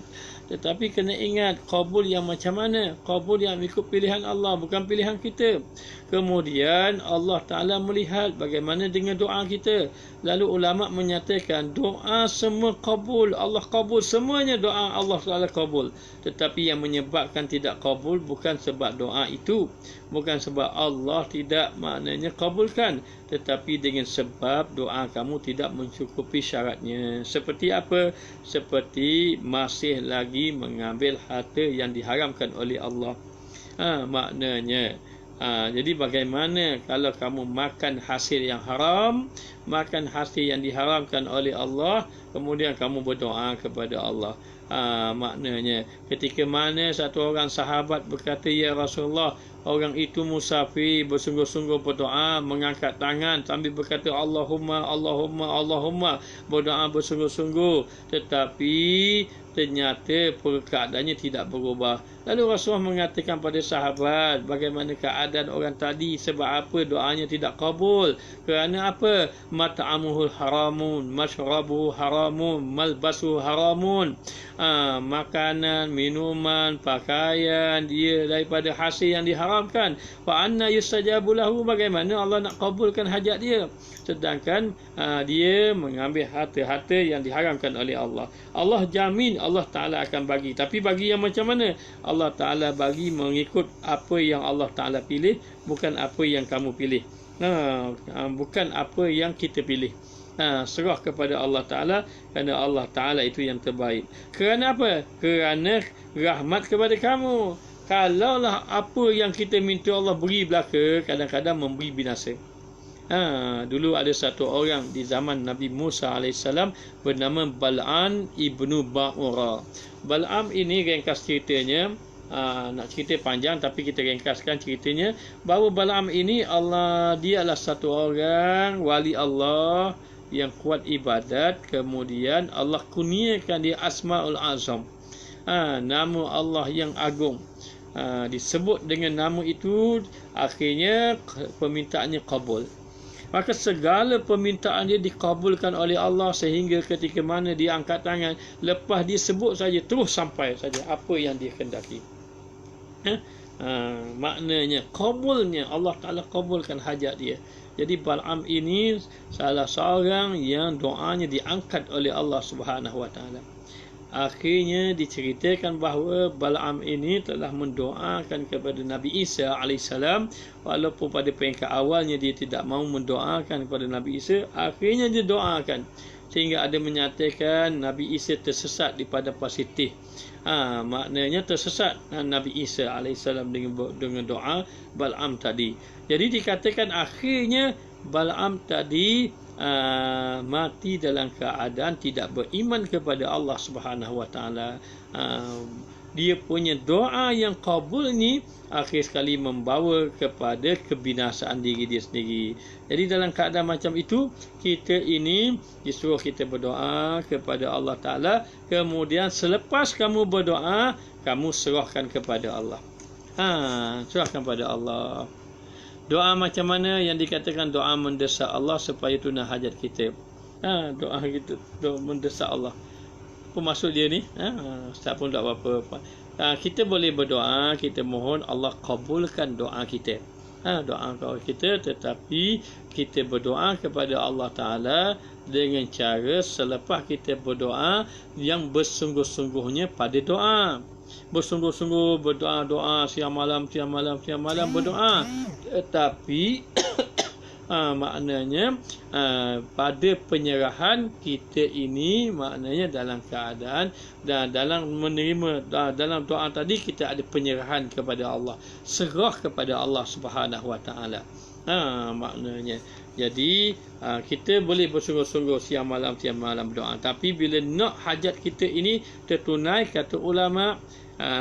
[SPEAKER 1] Tetapi kena ingat, kabul yang macam mana? Kabul yang ikut pilihan Allah, bukan pilihan kita. Kemudian Allah Ta'ala melihat bagaimana dengan doa kita. Lalu ulama' menyatakan doa semua kabul, Allah kabul semuanya, doa Allah Ta'ala kabul. Tetapi yang menyebabkan tidak kabul bukan sebab doa itu, bukan sebab Allah tidak maknanya kabulkan, tetapi dengan sebab doa kamu tidak mencukupi syaratnya. Seperti apa? Seperti masih lagi mengambil harta yang diharamkan oleh Allah. Maknanya jadi bagaimana kalau kamu makan hasil yang haram, makan hasil yang diharamkan oleh Allah, kemudian kamu berdoa kepada Allah. Maknanya ketika mana satu orang sahabat berkata, ya Rasulullah, orang itu musafir, bersungguh-sungguh berdoa, mengangkat tangan sambil berkata Allahumma, Allahumma, Allahumma, berdoa bersungguh-sungguh, tetapi ternyata keadaannya tidak berubah. Lalu Rasulullah mengatakan pada sahabat, bagaimana keadaan orang tadi, sebab apa doanya tidak kabul? Kerana apa? Mat'amuhul haramun, mashrabuhu haramun, malbasuhu haramun. Makanan, minuman, pakaian dia daripada hasil yang diharamkan. Fa anna yustajabu lahu, bagaimana Allah nak kabulkan hajat dia? Sedangkan dia mengambil harta-harta yang diharamkan oleh Allah. Allah jamin Allah Ta'ala akan bagi. Tapi bagi yang macam mana? Allah Ta'ala bagi mengikut apa yang Allah Ta'ala pilih, bukan apa yang kamu pilih. Bukan apa yang kita pilih. Serah kepada Allah Ta'ala, kerana Allah Ta'ala itu yang terbaik. Kerana apa? Kerana rahmat kepada kamu. Kalaulah apa yang kita minta Allah beri belaka, kadang-kadang memberi binasa. Dulu ada satu orang di zaman Nabi Musa AS bernama Bal'am ibnu Ba'ura. Bal'am ini ringkas ceritanya, nak cerita panjang tapi kita ringkaskan ceritanya, bahawa Bal'am ini dia adalah satu orang wali Allah yang kuat ibadat. Kemudian Allah kurniakan dia Asmaul Azam, nama Allah yang agung. Disebut dengan nama itu, akhirnya permintaannya kabul. Maka segala permintaan dia dikabulkan oleh Allah, sehingga ketika mana dia angkat tangan, lepas dia sebut saja, terus sampai saja apa yang dia kendaki. Maknanya kabulnya, Allah Ta'ala kabulkan hajat dia. Jadi Bal'am ini salah seorang yang doanya diangkat oleh Allah Subhanahu Wa Ta'ala. Akhirnya diceritakan bahawa Bal'am ini telah mendoakan kepada Nabi Isa AS, walaupun pada peringkat awalnya dia tidak mahu mendoakan kepada Nabi Isa. Akhirnya dia doakan, sehingga ada menyatakan Nabi Isa tersesat di pada positif. Maknanya tersesat Nabi Isa AS dengan doa Bal'am tadi. Jadi dikatakan akhirnya Bal'am tadi mati dalam keadaan tidak beriman kepada Allah Subhanahu Wa Ta'ala. Dia punya doa yang kabul ni akhir sekali membawa kepada kebinasaan diri dia sendiri. Jadi dalam keadaan macam itu, kita ini disuruh kita berdoa kepada Allah Ta'ala. Kemudian selepas kamu berdoa, kamu serahkan kepada Allah. Serahkan kepada Allah. Doa macam mana yang dikatakan doa mendesak Allah supaya tunai hajat kita? Doa kita, doa mendesak Allah. Apa maksud dia ni? Ustaz pun tak apa-apa. Kita boleh berdoa, kita mohon Allah kabulkan doa kita. Doa kita, tetapi kita berdoa kepada Allah Ta'ala dengan cara selepas kita berdoa yang bersungguh-sungguhnya pada doa. Bersungguh-sungguh berdoa siang malam berdoa, tetapi maknanya pada penyerahan kita ini, maknanya dalam keadaan dan dalam menerima dalam doa tadi kita ada penyerahan kepada Allah, serah kepada Allah Subhanahu Wa Ta'ala. Maknanya jadi kita boleh bersungguh-sungguh siang malam berdoa, tapi bila nak hajat kita ini tertunai, kata ulama,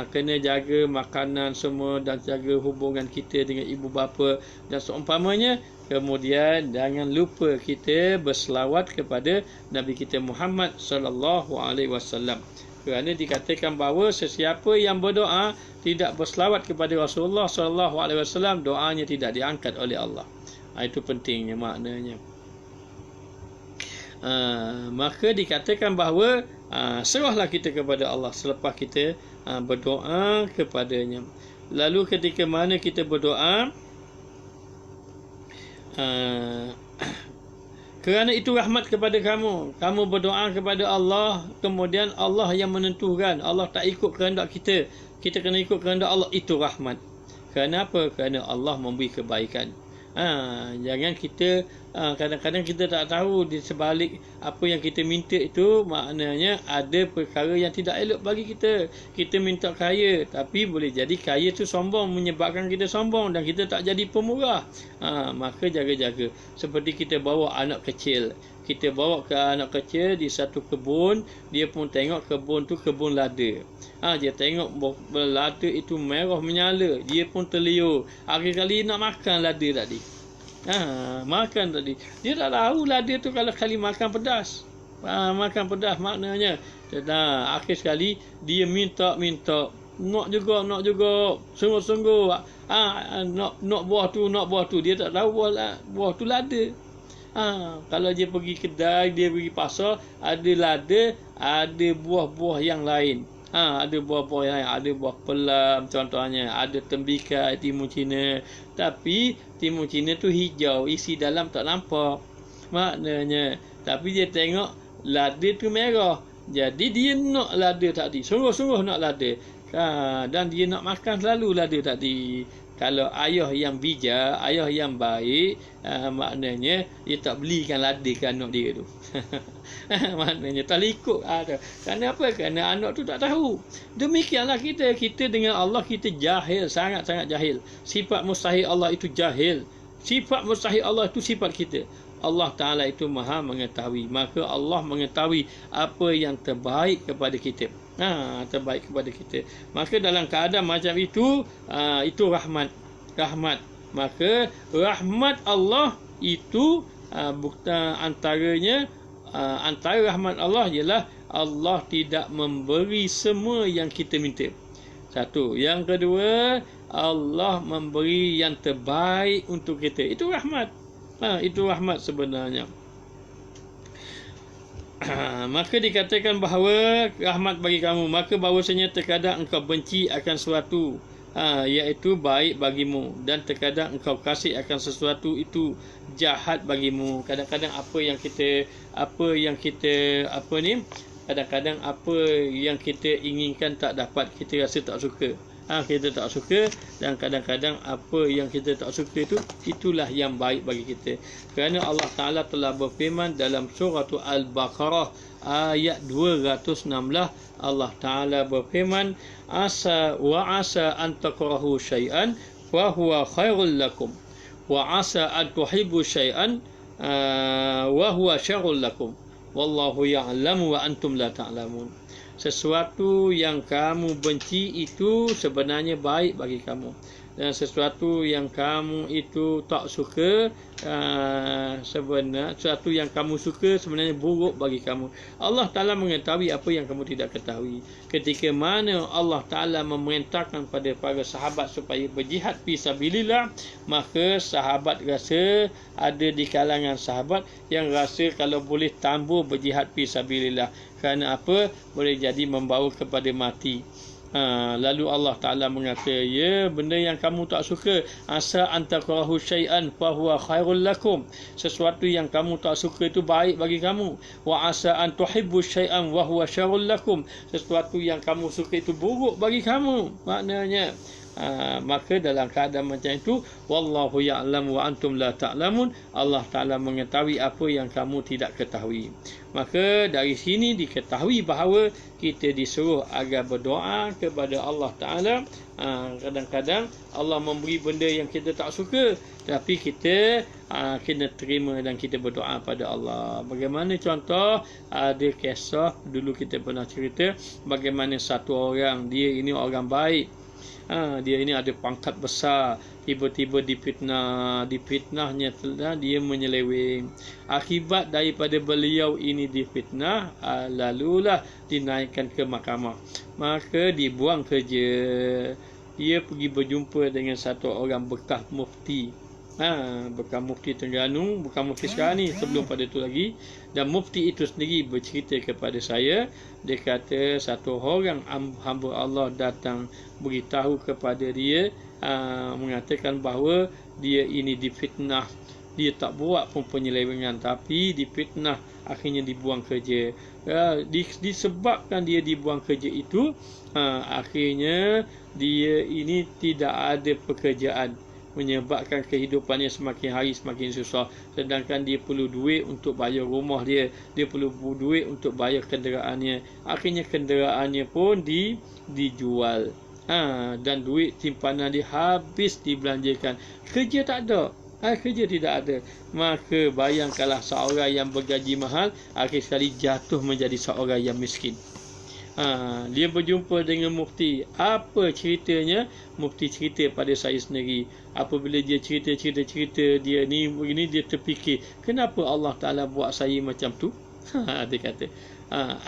[SPEAKER 1] kena jaga makanan semua dan jaga hubungan kita dengan ibu bapa dan seumpamanya. Kemudian jangan lupa kita berselawat kepada Nabi kita Muhammad sallallahu alaihi wasallam. Kerana dikatakan bahawa sesiapa yang berdoa tidak berselawat kepada Rasulullah SAW, doanya tidak diangkat oleh Allah. Itu pentingnya maknanya. Maka dikatakan bahawa serahlah kita kepada Allah selepas kita berdoa kepadanya. Lalu ketika mana kita berdoa, kerana itu rahmat kepada kamu. Kamu berdoa kepada Allah, kemudian Allah yang menentukan. Allah tak ikut kehendak kita. Kita kena ikut kehendak Allah. Itu rahmat. Kerana apa? Kerana Allah memberi kebaikan. Jangan kita kadang-kadang kita tak tahu di sebalik apa yang kita minta itu, maknanya ada perkara yang tidak elok bagi kita. Kita minta kaya, tapi boleh jadi kaya tu sombong, menyebabkan kita sombong dan kita tak jadi pemurah. Maka jaga-jaga. Seperti kita bawa anak kecil. Kita bawa ke anak kecil di satu kebun, dia pun tengok kebun tu kebun lada. Dia tengok lada itu merah menyala, dia pun terliur. Akhir kali nak makan lada tadi. Makan tadi. Dia tak tahu lada tu kalau kali makan pedas. Makan pedas maknanya. Akhir sekali dia minta. Nak juga. Sungguh-sungguh. Nak buah tu. Dia tak tahu buah tu lada. Kalau dia pergi kedai, dia pergi pasar, ada lada, ada buah-buah yang lain. Ada buah-buah yang lain, ada buah pelam contohnya, ada tembikai, timun Cina. Tapi timun Cina tu hijau, isi dalam tak nampak. Maknanya, tapi dia tengok lada tu merah. Jadi dia nak lada tadi, sungguh-sungguh nak lada. Dan dia nak makan selalu lada tadi. Kalau ayah yang bijak, ayah yang baik, maknanya dia tak belikan lada ke anak dia tu. Maknanya tak ikut. Kerana apa? Kerana anak tu tak tahu. Demikianlah kita dengan Allah, kita jahil, sangat-sangat jahil. Sifat mustahil Allah itu jahil. Sifat mustahil Allah itu sifat kita. Allah Ta'ala itu maha mengetahui. Maka Allah mengetahui apa yang terbaik kepada kita. Terbaik kepada kita. Maka dalam keadaan macam itu rahmat. Maka rahmat Allah itu antara rahmat Allah ialah Allah tidak memberi semua yang kita minta. Satu. Yang kedua, Allah memberi yang terbaik untuk kita. Itu rahmat. Itu rahmat sebenarnya. Maka dikatakan bahawa rahmat bagi kamu, maka bahawasanya terkadang engkau benci akan sesuatu, iaitu baik bagimu, dan terkadang engkau kasih akan sesuatu itu jahat bagimu. Kadang-kadang kadang-kadang apa yang kita inginkan tak dapat, kita rasa tak suka. Kita tak suka, dan kadang-kadang apa yang kita tak suka itulah yang baik bagi kita. Kerana Allah Ta'ala telah berfirman dalam surah Al-Baqarah ayat 216, Allah Ta'ala berfirman, asa an takrahu syai'an wa huwa khairul lakum wa asa an tuhibbu syai'an wa huwa syarrul lakum wallahu ya'lamu wa antum la ta'lamun. Sesuatu yang kamu benci itu sebenarnya baik bagi kamu, dan sesuatu yang kamu itu tak suka, sesuatu yang kamu suka sebenarnya buruk bagi kamu. Allah Ta'ala mengetahui apa yang kamu tidak ketahui. Ketika mana Allah Ta'ala memerintahkan pada para sahabat supaya berjihad fisabilillah, maka sahabat rasa, ada di kalangan sahabat yang rasa kalau boleh tambah berjihad fisabilillah. Kerana apa? Boleh jadi membawa kepada mati. Lalu Allah Ta'ala mengata, ya, benda yang kamu tak suka, asa antakrahu syai'an fahuwa khairul lakum, sesuatu yang kamu tak suka itu baik bagi kamu. Wa asa an tuhibbu syai'an wa huwa syarrul lakum, sesuatu yang kamu suka itu buruk bagi kamu. Maknanya maka dalam keadaan macam itu, wallahu ya'lamu wa antum la ta'lamun, Allah Ta'ala mengetahui apa yang kamu tidak ketahui. Maka dari sini diketahui bahawa kita disuruh agar berdoa kepada Allah Ta'ala. Kadang-kadang Allah memberi benda yang kita tak suka, tapi kita kena terima dan kita berdoa pada Allah. Bagaimana contoh, ada kisah dulu kita pernah cerita, bagaimana satu orang, dia ini orang baik, dia ini ada pangkat besar, tiba-tiba difitnahnya dia menyeleweng. Akibat daripada beliau ini difitnah, lalulah dinaikkan ke mahkamah, maka dibuang kerja. Dia pergi berjumpa dengan satu orang bekas mufti, bekas mufti Terengganu, bukan mufti sekarang ni, sebelum pada tu lagi. Dan mufti itu sendiri bercerita kepada saya, dia kata satu orang hamba Allah datang beritahu kepada dia, mengatakan bahawa dia ini difitnah. Dia tak buat pun penyelewengan, tapi difitnah, akhirnya dibuang kerja. Disebabkan dia dibuang kerja itu, akhirnya dia ini tidak ada pekerjaan, menyebabkan kehidupannya semakin hari semakin susah. Sedangkan dia perlu duit untuk bayar rumah dia perlu duit untuk bayar kenderaannya. Akhirnya kenderaannya pun dijual, dan duit simpanan dia habis dibelanjakan. Kerja tak ada, kerja tidak ada. Maka bayangkanlah seorang yang bergaji mahal akhir sekali jatuh menjadi seorang yang miskin. Dia berjumpa dengan mufti. Apa ceritanya? Mufti cerita pada saya sendiri. Apabila dia cerita dia ni begini, dia terfikir, kenapa Allah Ta'ala buat saya macam tu? Dia kata,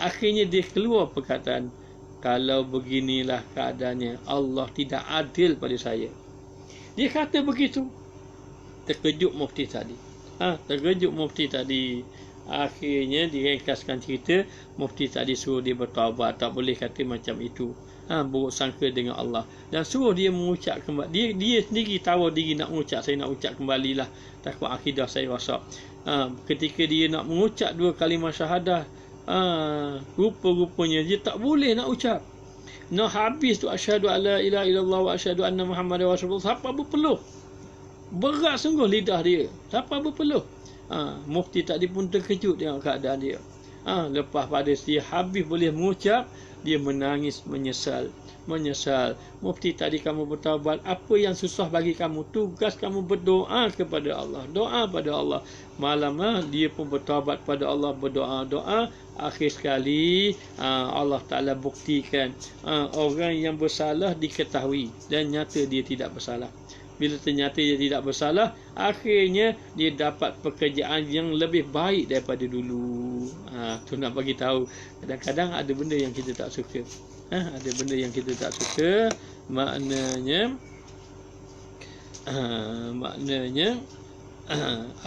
[SPEAKER 1] akhirnya dia keluar perkataan, kalau beginilah keadaannya, Allah tidak adil pada saya. Dia kata begitu. Terkejut mufti tadi. Akhirnya diringkaskan cerita, mufti tadi suruh dia bertaubat. Tak boleh kata macam itu, buruk sangka dengan Allah, dan suruh dia mengucap kembali. Dia sendiri tahu diri nak mengucap, saya nak ucap kembalilah, takut akidah saya rosak. Ketika dia nak mengucap 2 kalimah syahadah, rupa-rupanya dia tak boleh nak ucap. Nak habis tu asyhadu alla ilaha illallah wa asyhadu anna muhammadar rasulullah, siapa berpeluh. Berat sungguh lidah dia, siapa berpeluh. Mufti tadi pun terkejut dengan keadaan dia. Lepas pada dia habis boleh mengucap, dia menangis menyesal. Mufti tadi kamu bertaubat, apa yang susah bagi kamu? Tugas kamu berdoa kepada Allah, doa pada Allah. Malam dia pun bertaubat pada Allah, berdoa. Akhir sekali Allah Ta'ala buktikan orang yang bersalah diketahui, dan nyata dia tidak bersalah. Bila ternyata dia tidak bersalah, akhirnya dia dapat pekerjaan yang lebih baik daripada dulu. Tu nak bagi tahu, kadang-kadang ada benda yang kita tak suka. Ada benda yang kita tak suka, maknanya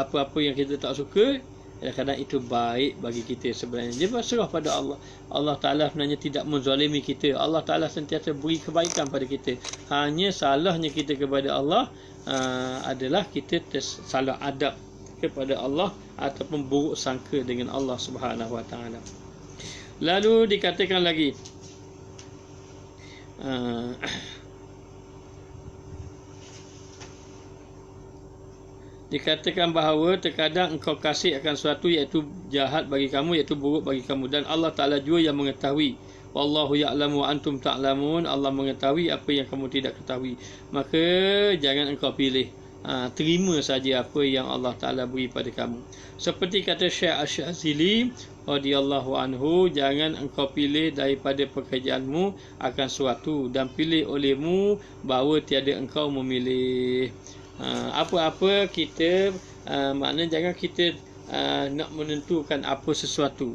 [SPEAKER 1] apa-apa yang kita tak suka, kadang-kadang itu baik bagi kita sebenarnya. Dia berserah pada Allah. Allah Ta'ala sebenarnya tidak menzalimi kita. Allah Ta'ala sentiasa beri kebaikan pada kita. Hanya salahnya kita kepada Allah adalah kita salah adab kepada Allah, ataupun buruk sangka dengan Allah Subhanahu Wa Ta'ala. Lalu dikatakan lagi, dikatakan bahawa terkadang engkau kasih akan sesuatu iaitu jahat bagi kamu, iaitu buruk bagi kamu, dan Allah Ta'ala juga yang mengetahui. Wallahu ya'lamu wa antum ta'lamun. Allah mengetahui apa yang kamu tidak ketahui. Maka jangan engkau pilih, terima saja apa yang Allah Ta'ala beri pada kamu. Seperti kata Syekh Asy-Syadzili radhiyallahu anhu, jangan engkau pilih daripada pekerjaanmu akan suatu, dan pilih olehmu bahawa tiada engkau memilih. Apa-apa kita, maknanya jangan kita nak menentukan apa sesuatu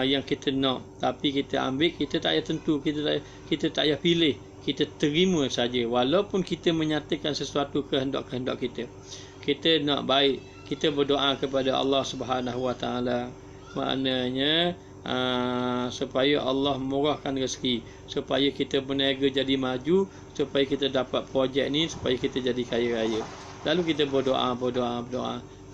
[SPEAKER 1] yang kita nak, tapi kita ambil, kita tak payah tentu, kita tak payah pilih, kita terima saja. Walaupun kita menyatakan sesuatu kehendak-kehendak kita, kita nak baik, kita berdoa kepada Allah Subhanahu Wa Ta'ala, maknanya supaya Allah murahkan rezeki, supaya kita berniaga jadi maju, supaya kita dapat projek ni, supaya kita jadi kaya raya. Lalu kita berdoa.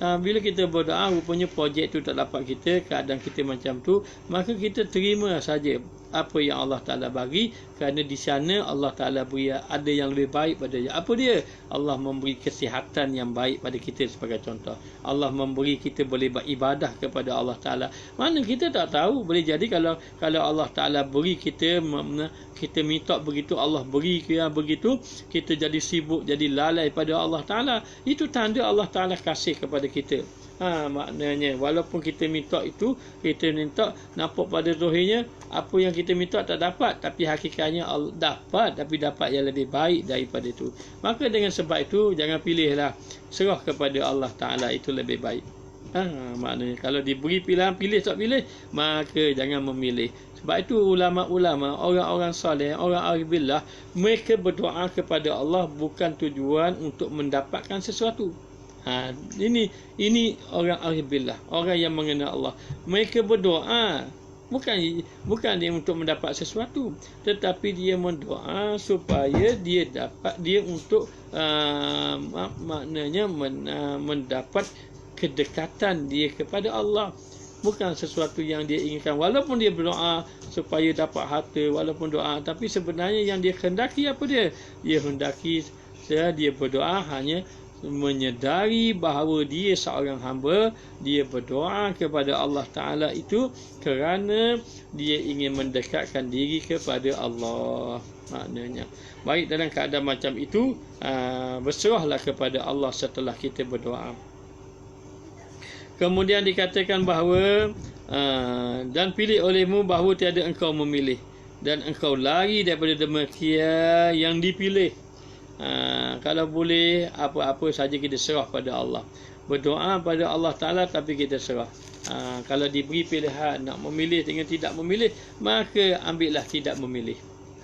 [SPEAKER 1] Bila kita berdoa, rupanya projek tu tak dapat kita, keadaan kita macam tu, maka kita terima saja apa yang Allah Ta'ala bagi, kerana di sana Allah Ta'ala beri ada yang lebih baik pada dia. Apa dia? Allah memberi kesihatan yang baik pada kita sebagai contoh. Allah memberi kita boleh beribadah kepada Allah Ta'ala. Mana kita tak tahu, boleh jadi kalau Allah Ta'ala beri kita minta begitu, Allah beri kita begitu, kita jadi sibuk, jadi lalai pada Allah Ta'ala. Itu tanda Allah Ta'ala kasih kepada kita. Maknanya walaupun kita minta itu, kita minta nampak pada zahirnya apa yang kita minta tak dapat, tapi hakikatnya Allah dapat, tapi dapat yang lebih baik daripada itu. Maka dengan sebab itu jangan pilihlah, serah kepada Allah Taala, itu lebih baik. Maknanya kalau diberi pilihan pilih tak pilih, maka jangan memilih. Sebab itu ulama-ulama, orang-orang soleh, orang arif billah, mereka berdoa kepada Allah bukan tujuan untuk mendapatkan sesuatu. Ini orang arif billah, orang yang mengenal Allah. Mereka berdoa bukan dia untuk mendapat sesuatu, tetapi dia mendoa supaya dia untuk maknanya mendapat kedekatan dia kepada Allah. Bukan sesuatu yang dia inginkan. Walaupun dia berdoa supaya dapat harta, walaupun doa, tapi sebenarnya yang dia hendaki apa dia? Dia hendaki, dia berdoa hanya menyedari bahawa dia seorang hamba, dia berdoa kepada Allah Ta'ala itu kerana dia ingin mendekatkan diri kepada Allah. Maknanya baik dalam keadaan macam itu, berserahlah kepada Allah setelah kita berdoa. Kemudian dikatakan bahawa dan pilih olehmu bahawa tiada engkau memilih, dan engkau lari daripada demikian yang dipilih. Kalau boleh apa-apa saja kita serah pada Allah, berdoa pada Allah Ta'ala, tapi kita serah. Kalau diberi pilihan nak memilih dengan tidak memilih, maka ambillah tidak memilih.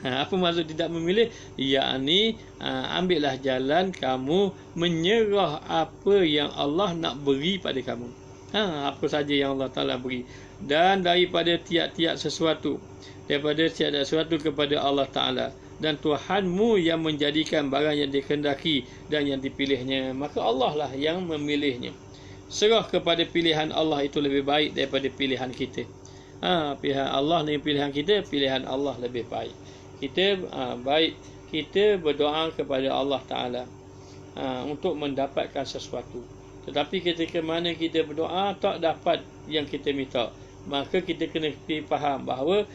[SPEAKER 1] Apa maksud tidak memilih? Yakni ambillah jalan kamu menyerah apa yang Allah nak beri pada kamu. Apa saja yang Allah Ta'ala beri, dan daripada tiap-tiap sesuatu, kepada Allah Ta'ala, dan Tuhanmu yang menjadikan barang yang dikehendaki dan yang dipilihnya, maka Allah lah yang memilihnya. Serah kepada pilihan Allah, itu lebih baik daripada pilihan kita. Pilihan Allah dengan pilihan kita, pilihan Allah lebih baik. Kita berdoa kepada Allah Ta'ala untuk mendapatkan sesuatu. Tetapi ketika mana kita berdoa tak dapat yang kita minta, maka kita kena faham bahawa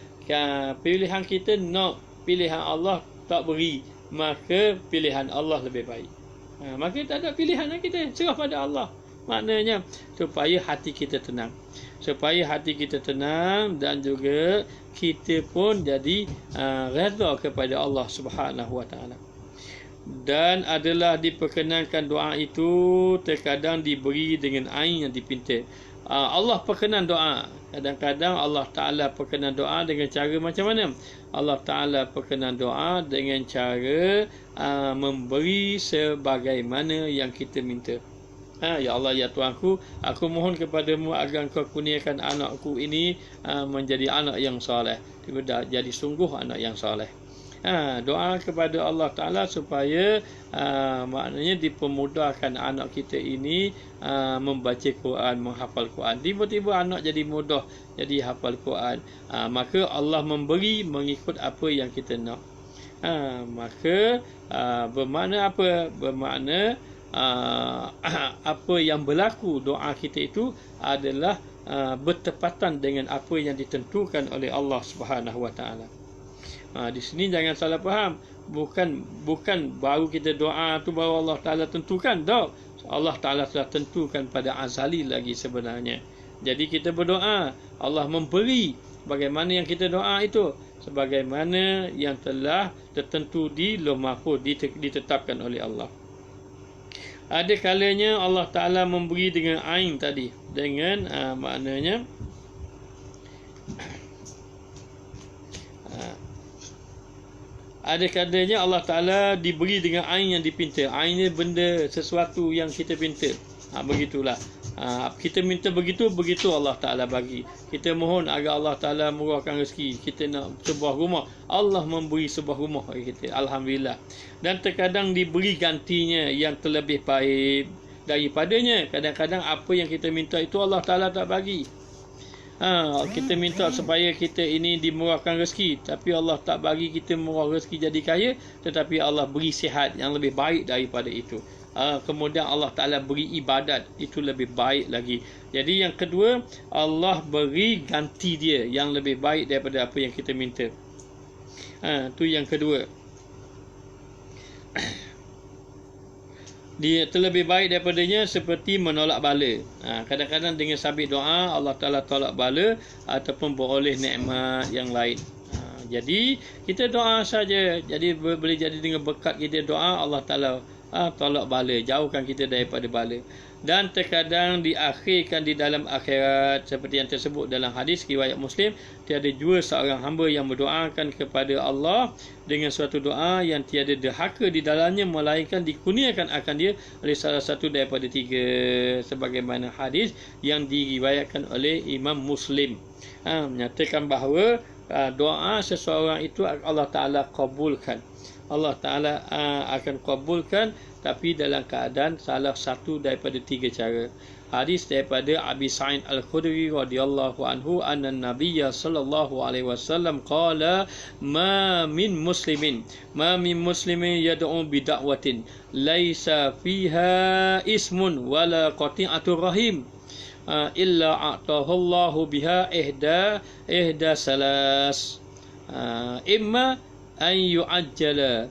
[SPEAKER 1] pilihan kita nak, pilihan Allah tak beri, maka pilihan Allah lebih baik. Maka tak ada pilihan kita, serah pada Allah. Maknanya supaya hati kita tenang, dan juga kita pun jadi redha kepada Allah Subhanahu Wa Taala. Dan adalah diperkenankan doa itu terkadang diberi dengan ain yang dipinta. Allah perkenan doa. Kadang-kadang Allah Ta'ala perkenan doa dengan cara macam mana? Allah Ta'ala perkenan doa dengan cara memberi sebagaimana yang kita minta. Ya Allah, ya Tuhanku, aku mohon kepadamu agar Engkau kurniakan anakku ini menjadi anak yang soleh, jadi sungguh anak yang soleh. Doa kepada Allah Ta'ala supaya maknanya dipermudahkan anak kita ini membaca Quran, menghafal Quran. Tiba-tiba anak jadi mudah, jadi hafal Quran. Maka Allah memberi mengikut apa yang kita nak. Maka bermakna apa? Bermakna apa yang berlaku doa kita itu adalah bertepatan dengan apa yang ditentukan oleh Allah Subhanahu Wa Ta'ala. Di sini jangan salah faham, bukan baru kita doa tu baru Allah Ta'ala tentukan. Tak, Allah Ta'ala telah tentukan pada azali lagi sebenarnya. Jadi kita berdoa, Allah memberi bagaimana yang kita doa itu, sebagaimana yang telah tertentu di Lauh Mahfuz, ditetapkan oleh Allah. Ada kalanya Allah Ta'ala memberi dengan ain tadi, dengan maknanya ada kadanya Allah Ta'ala diberi dengan ain yang dipinta. Ain ni benda, sesuatu yang kita pinta. Begitulah. Kita minta begitu Allah Ta'ala bagi. Kita mohon agar Allah Ta'ala murahkan rezeki. Kita nak sebuah rumah, Allah memberi sebuah rumah bagi kita. Alhamdulillah. Dan terkadang diberi gantinya yang terlebih baik daripadanya. Kadang-kadang apa yang kita minta itu Allah Ta'ala tak bagi. Kita minta supaya kita ini dimurahkan rezeki, tapi Allah tak bagi kita murah rezeki jadi kaya, tetapi Allah beri sihat yang lebih baik daripada itu. Kemudian Allah Ta'ala beri ibadat, itu lebih baik lagi. Jadi yang kedua, Allah beri ganti dia yang lebih baik daripada apa yang kita minta. Itu yang kedua. dia terlebih baik daripadanya seperti menolak bala. Kadang-kadang dengan sabit doa Allah Ta'ala tolak bala ataupun beroleh nikmat yang lain. Jadi kita doa saja. Jadi boleh jadi dengan berkat kita doa Allah Ta'ala tolak bala, jauhkan kita daripada bala. Dan terkadang diakhirkan di dalam akhirat seperti yang tersebut dalam hadis riwayat Muslim, tiada jua seorang hamba yang berdoakan kepada Allah dengan suatu doa yang tiada derhaka di dalamnya melainkan dikurniakan akan dia oleh salah satu daripada tiga, sebagaimana hadis yang diriwayatkan oleh Imam Muslim. Menyatakan bahawa doa seseorang itu Allah Ta'ala kabulkan. Allah Ta'ala akan kabulkan, tapi dalam keadaan salah satu daripada tiga cara. Hadis daripada Abi Sa'id Al-Khudri radhiyallahu anhu anna Nabiyya sallallahu alaihi wasallam qala ma min muslimin yad'u bi da'watin laisa fiha ismun wala qati'atur rahim illa a'tahu Allahu biha ihda salas imma an yu'ajjala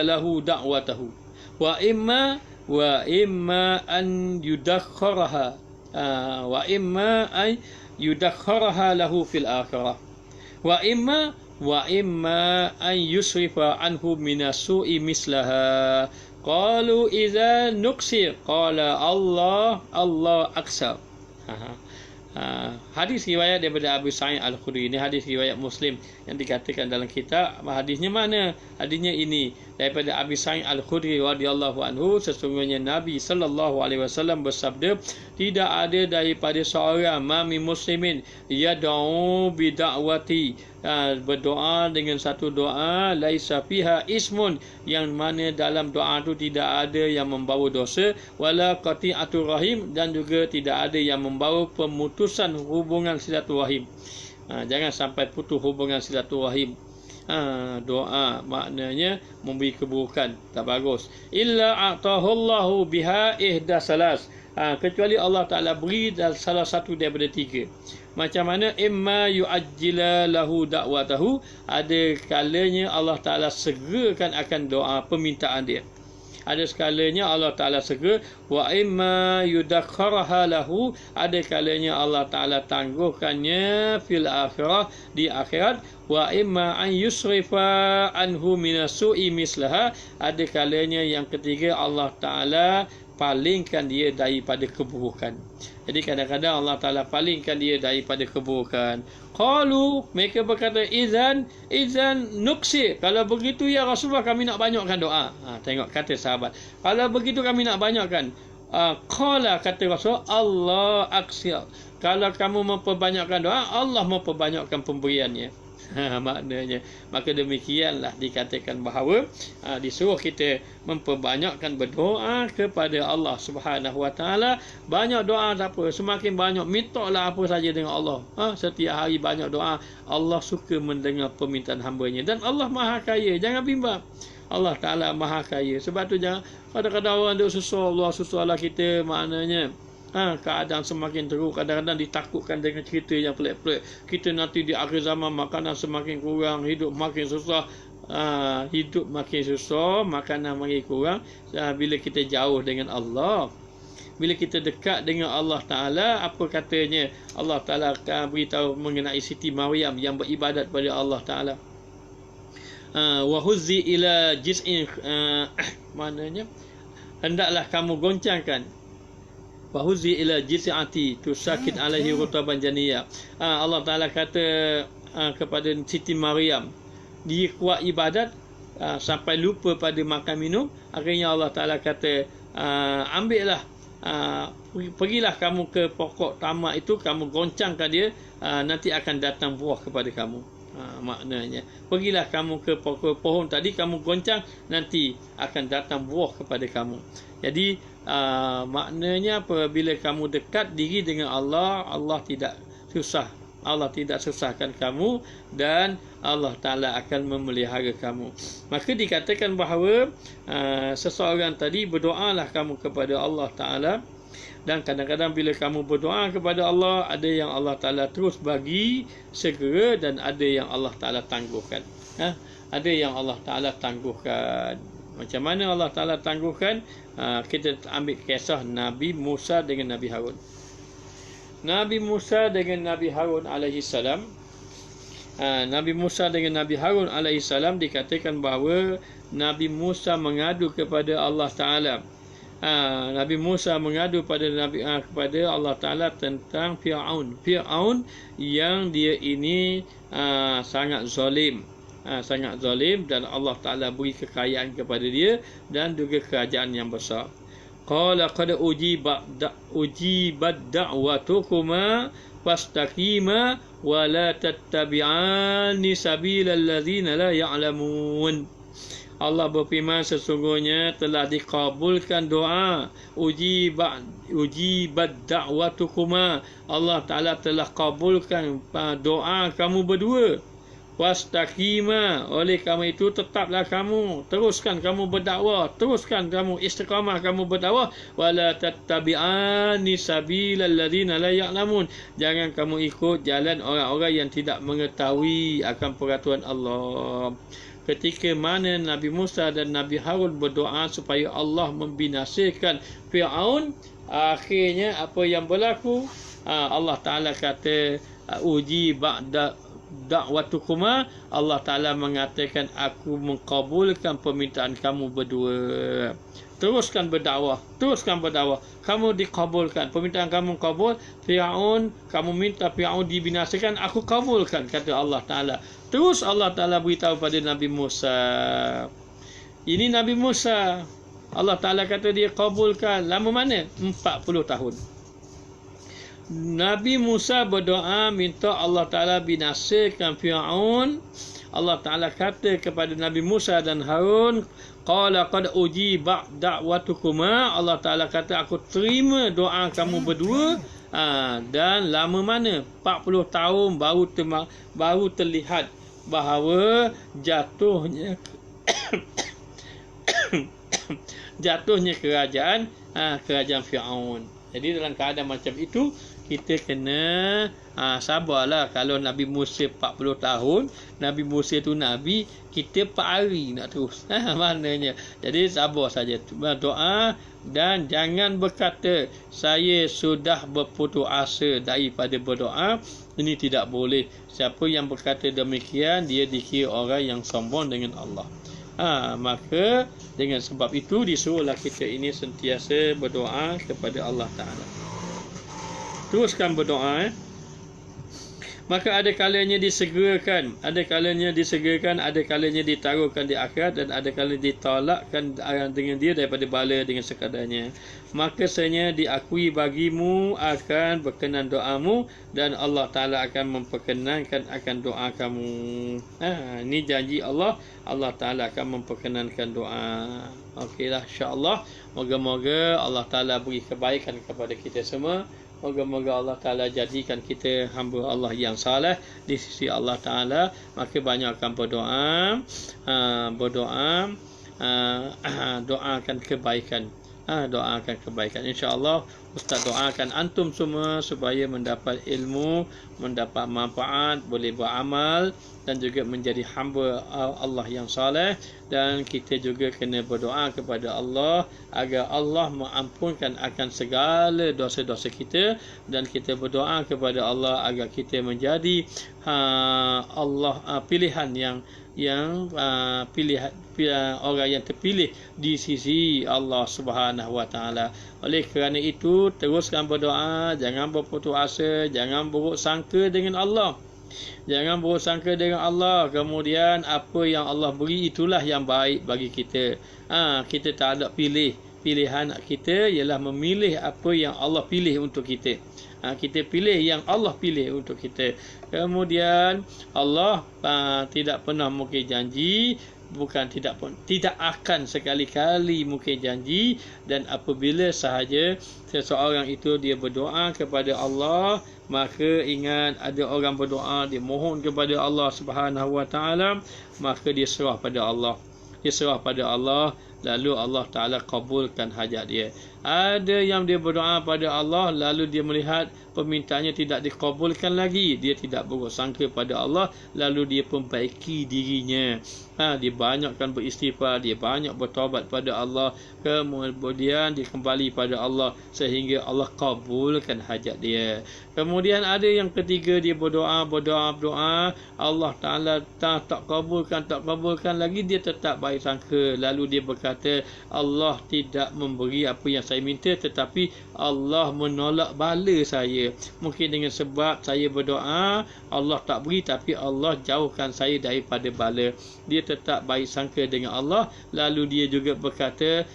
[SPEAKER 1] lahu da'watahu wa imma an yudakhkharaha lahu fil akhirah wa imma an yusrifa anhu minasu'i mislaha. Qalu idza nuqsir qala Allah aksar. Hadis riwayat daripada Abu Sa'id Al-Khudri. Ini hadis riwayat Muslim yang dikatakan dalam kitab. Hadisnya mana? Hadisnya ini daripada Abu Sa'id Al-Khudri radhiyallahu anhu, sesungguhnya Nabi sallallahu alaihi wasallam bersabda, tidak ada daripada seorang mami muslimin yad'u bi da'wati, berdoa dengan satu doa laisa fiha ismun, yang mana dalam doa itu tidak ada yang membawa dosa, wala qati'atur rahim, dan juga tidak ada yang membawa pemutusan hubungan silaturahim. Jangan sampai putus hubungan silaturahim. Doa maknanya memberi keburukan, tak bagus. Illa a'tahullahu biha ihda salas, kecuali Allah Ta'ala beri salah satu daripada tiga. Macam mana? Imma yu'ajjila lahu da'watahu, ada kalanya Allah Ta'ala segerakan akan doa permintaan dia. Ada skalanya Allah Ta'ala segera. Wa imma yudakhkharaha lahu, ada kalanya Allah Ta'ala tangguhkannya fil akhirah, di akhirat. Wa imma an yusrifa anhu minasu'i mislaha, ada kalanya yang ketiga Allah Ta'ala palingkan dia daripada keburukan. Jadi kadang-kadang Allah Ta'ala palingkan dia daripada keburukan. Qalu, mereka berkata, izan nuksi, kalau begitu ya Rasulullah kami nak banyakkan doa. Tengok kata sahabat, kalau begitu kami nak banyakkan. Qala, kata Rasul, Allah aksir, kalau kamu memperbanyakkan doa, Allah memperbanyakkan pemberiannya. Maknanya, maka demikianlah dikatakan bahawa disuruh kita memperbanyakkan berdoa kepada Allah Subhanahu Wa Taala. Banyak doa tak apa, semakin banyak mintalah apa saja dengan Allah. Setiap hari banyak doa. Allah suka mendengar permintaan hamba-Nya, dan Allah Maha Kaya. Jangan bimbang, Allah Taala Maha Kaya. Sebab tu jangan kadang-kadang orang duk susah-susahlah kita, maknanya keadaan semakin teruk. Kadang-kadang ditakutkan dengan cerita yang pelik-pelik. Kita nanti di akhir zaman makanan semakin kurang, hidup makin susah. Makanan makin kurang. Bila kita jauh dengan Allah, bila kita dekat dengan Allah Ta'ala, apa katanya? Allah Ta'ala akan beritahu mengenai Siti Maryam yang beribadat pada Allah Ta'ala. Wa huzzi ila jiz'in, maknanya hendaklah kamu goncangkan. Wahuzi ila jiz'ati tusakit alaihi rutaban janiyah. Allah Ta'ala kata kepada Siti Maryam, dia kuat ibadat sampai lupa pada makan minum. Akhirnya Allah Ta'ala kata, ambillah, pergilah kamu ke pokok tamak itu, kamu goncangkan dia, nanti akan datang buah kepada kamu. Maknanya, pergilah kamu ke pokok pohon tadi, kamu goncang, nanti akan datang buah kepada kamu. Jadi maknanya apabila kamu dekat diri dengan Allah, Allah tidak susahkan kamu, dan Allah Ta'ala akan memelihara kamu. Maka dikatakan bahawa seseorang tadi, berdoalah kamu kepada Allah Ta'ala. Dan kadang-kadang bila kamu berdoa kepada Allah, ada yang Allah Ta'ala terus bagi segera, dan ada yang Allah Ta'ala tangguhkan. Ada yang Allah Ta'ala tangguhkan. Macam mana Allah Ta'ala tangguhkan? Kita ambil kisah Nabi Musa dengan Nabi Harun. Nabi Musa dengan Nabi Harun alaihi salam. Nabi Musa dengan Nabi Harun alaihi salam dikatakan bahawa Nabi Musa mengadu kepada Allah Ta'ala. Nabi Musa mengadu kepada Allah Ta'ala tentang Fir'aun. Fir'aun yang dia ini sangat zalim. Sangat zalim, dan Allah Ta'ala beri kekayaan kepada dia dan juga kerajaan yang besar. Qala qad ujibat da'watukuma fastaqima wa la tattabi'ani sabilal ladzina la ya'lamun. Allah berfirman, sesungguhnya telah dikabulkan doa. Ujibat da'watukuma. Allah Ta'ala telah kabulkan doa kamu berdua. Wastaqima, oleh kamu itu tetaplah kamu, teruskan kamu berdakwah, teruskan kamu istiqamah kamu berdakwah. Wala tattabi'ani sabilal ladzina la ya'lamun. Jangan kamu ikut jalan orang-orang yang tidak mengetahui akan peraturan Allah. Ketika mana Nabi Musa dan Nabi Harun berdoa supaya Allah membinasakan Fir'aun, akhirnya apa yang berlaku? Allah Ta'ala kata uji ba'da da'watukuma. Allah Ta'ala mengatakan, aku mengkabulkan permintaan kamu berdua. Teruskan berdakwah, teruskan berdakwah. Kamu dikabulkan, permintaan kamu kabul. Fir'aun, kamu minta Fir'aun dibinasakan, aku kabulkan, kata Allah Ta'ala. Terus Allah Ta'ala beritahu pada Nabi Musa. Ini Nabi Musa, Allah Ta'ala kata dia kabulkan. Lama mana? 40 tahun. Nabi Musa berdoa minta Allah Ta'ala binasakan Fir'aun. Allah Ta'ala kata kepada Nabi Musa dan Harun, qala qad ujibat da'watukuma. Allah Ta'ala kata, aku terima doa kamu berdua. Dan lama mana? 40 tahun baru terlihat bahawa jatuhnya kerajaan Fir'aun. Jadi dalam keadaan macam itu, kita kena sabarlah. Kalau Nabi Musa 40 tahun, Nabi Musa tu Nabi, kita 4 hari nak terus. Maknanya. Jadi sabar saja. Berdoa dan jangan berkata, saya sudah berputus asa daripada berdoa. Ini tidak boleh. Siapa yang berkata demikian, dia dikira orang yang sombong dengan Allah. Maka dengan sebab itu disuruhlah kita ini sentiasa berdoa kepada Allah Ta'ala. Teruskan berdoa. Maka ada kalanya disegerakan, ada kalanya ditaruhkan di akhirat, dan ada kalanya ditolakkan dengan dia daripada bala dengan sekadarnya. Maka sebenarnya diakui bagimu akan berkenan doamu, dan Allah Ta'ala akan memperkenankan akan doa kamu. Ini janji Allah. Allah Ta'ala akan memperkenankan doa. Okeylah, insya-Allah. Moga-moga Allah Ta'ala beri kebaikan kepada kita semua. Moga-moga Allah Ta'ala jadikan kita hamba Allah yang saleh di sisi Allah Ta'ala. Maka banyakkan berdoa, doakan kebaikan. Doakan kebaikan. InsyaAllah Ustaz doakan antum semua supaya mendapat ilmu, mendapat manfaat, boleh beramal dan juga menjadi hamba Allah yang saleh. Dan kita juga kena berdoa kepada Allah agar Allah mengampunkan akan segala dosa-dosa kita, dan kita berdoa kepada Allah agar kita menjadi pilihan orang yang terpilih di sisi Allah Subhanahu Wa Taala. Oleh kerana itu, teruskan berdoa, jangan berputus asa, jangan buruk sangka dengan Allah. Jangan buruk sangka dengan Allah. Kemudian apa yang Allah beri itulah yang baik bagi kita. Kita tak ada pilihan kita ialah memilih apa yang Allah pilih untuk kita. Kita pilih yang Allah pilih untuk kita. Kemudian Allah tidak pernah mungkin janji, tidak akan sekali-kali mungkin janji. Dan apabila sahaja seseorang itu dia berdoa kepada Allah, maka ingat, ada orang berdoa, dia mohon kepada Allah Subhanahu Wa Taala, maka dia serah pada Allah. Dia serah pada Allah, lalu Allah Ta'ala kabulkan hajat dia. Ada yang dia berdoa pada Allah lalu dia melihat permintaannya tidak dikabulkan lagi, dia tidak buruk sangka pada Allah, lalu dia perbaiki dirinya. Dia banyakkan beristighfar, dia banyak bertaubat pada Allah, kemudian dia kembali pada Allah sehingga Allah kabulkan hajat dia. Kemudian ada yang ketiga, dia berdoa, Allah Ta'ala tak kabulkan lagi, dia tetap baik sangka, lalu dia berkata, Allah tidak memberi apa yang saya minta, tetapi Allah menolak bala saya. Mungkin dengan sebab saya berdoa, Allah tak beri, tapi Allah jauhkan saya daripada bala. Dia tetap baik sangka dengan Allah, lalu dia juga berkata,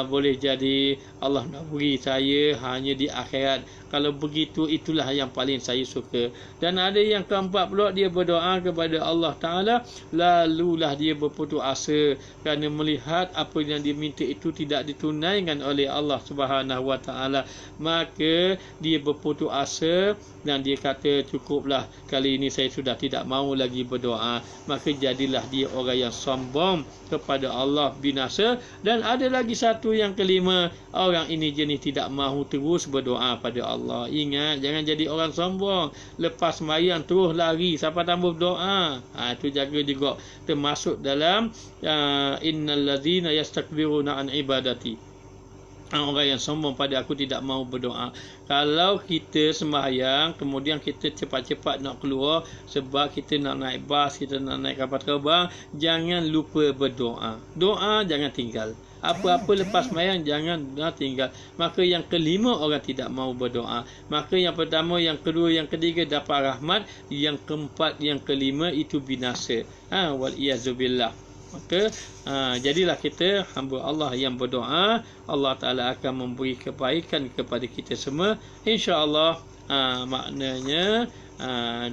[SPEAKER 1] boleh jadi Allah nak beri saya hanya di akhirat. Kalau begitu, itulah yang paling saya suka. Dan ada yang keempat pula, dia berdoa kepada Allah Ta'ala, lalulah dia berputus asa kerana melihat apa yang dia minta itu tidak ditunaikan oleh Allah Subhanahu Wa Ta'ala. Maka dia berputus asa dan dia kata, cukuplah, kali ini saya sudah tidak mahu lagi berdoa. Maka jadilah dia orang yang sombong kepada Allah, binasa. Dan ada lagi satu yang kelima, orang ini jenis tidak mahu terus berdoa pada Allah. Ingat, jangan jadi orang sombong. Lepas sembahyang terus lari siapa tambah doa. Itu jaga juga. Termasuk dalam innal ladzina yastakbiruna an ibadati. Orang yang sombong pada aku tidak mahu berdoa. Kalau kita sembahyang, kemudian kita cepat-cepat nak keluar sebab kita nak naik bas, kita nak naik kapal terbang, jangan lupa berdoa. Doa jangan tinggal. Apa-apa lepas sembahyang jangan tinggal. Maka yang kelima, orang tidak mahu berdoa. Maka yang pertama, yang kedua, yang ketiga dapat rahmat. Yang keempat, yang kelima itu binasa. Wal-iyazubillah. Maka jadilah kita hamba Allah yang berdoa. Allah Ta'ala akan memberi kebaikan kepada kita semua, insya-Allah. Maknanya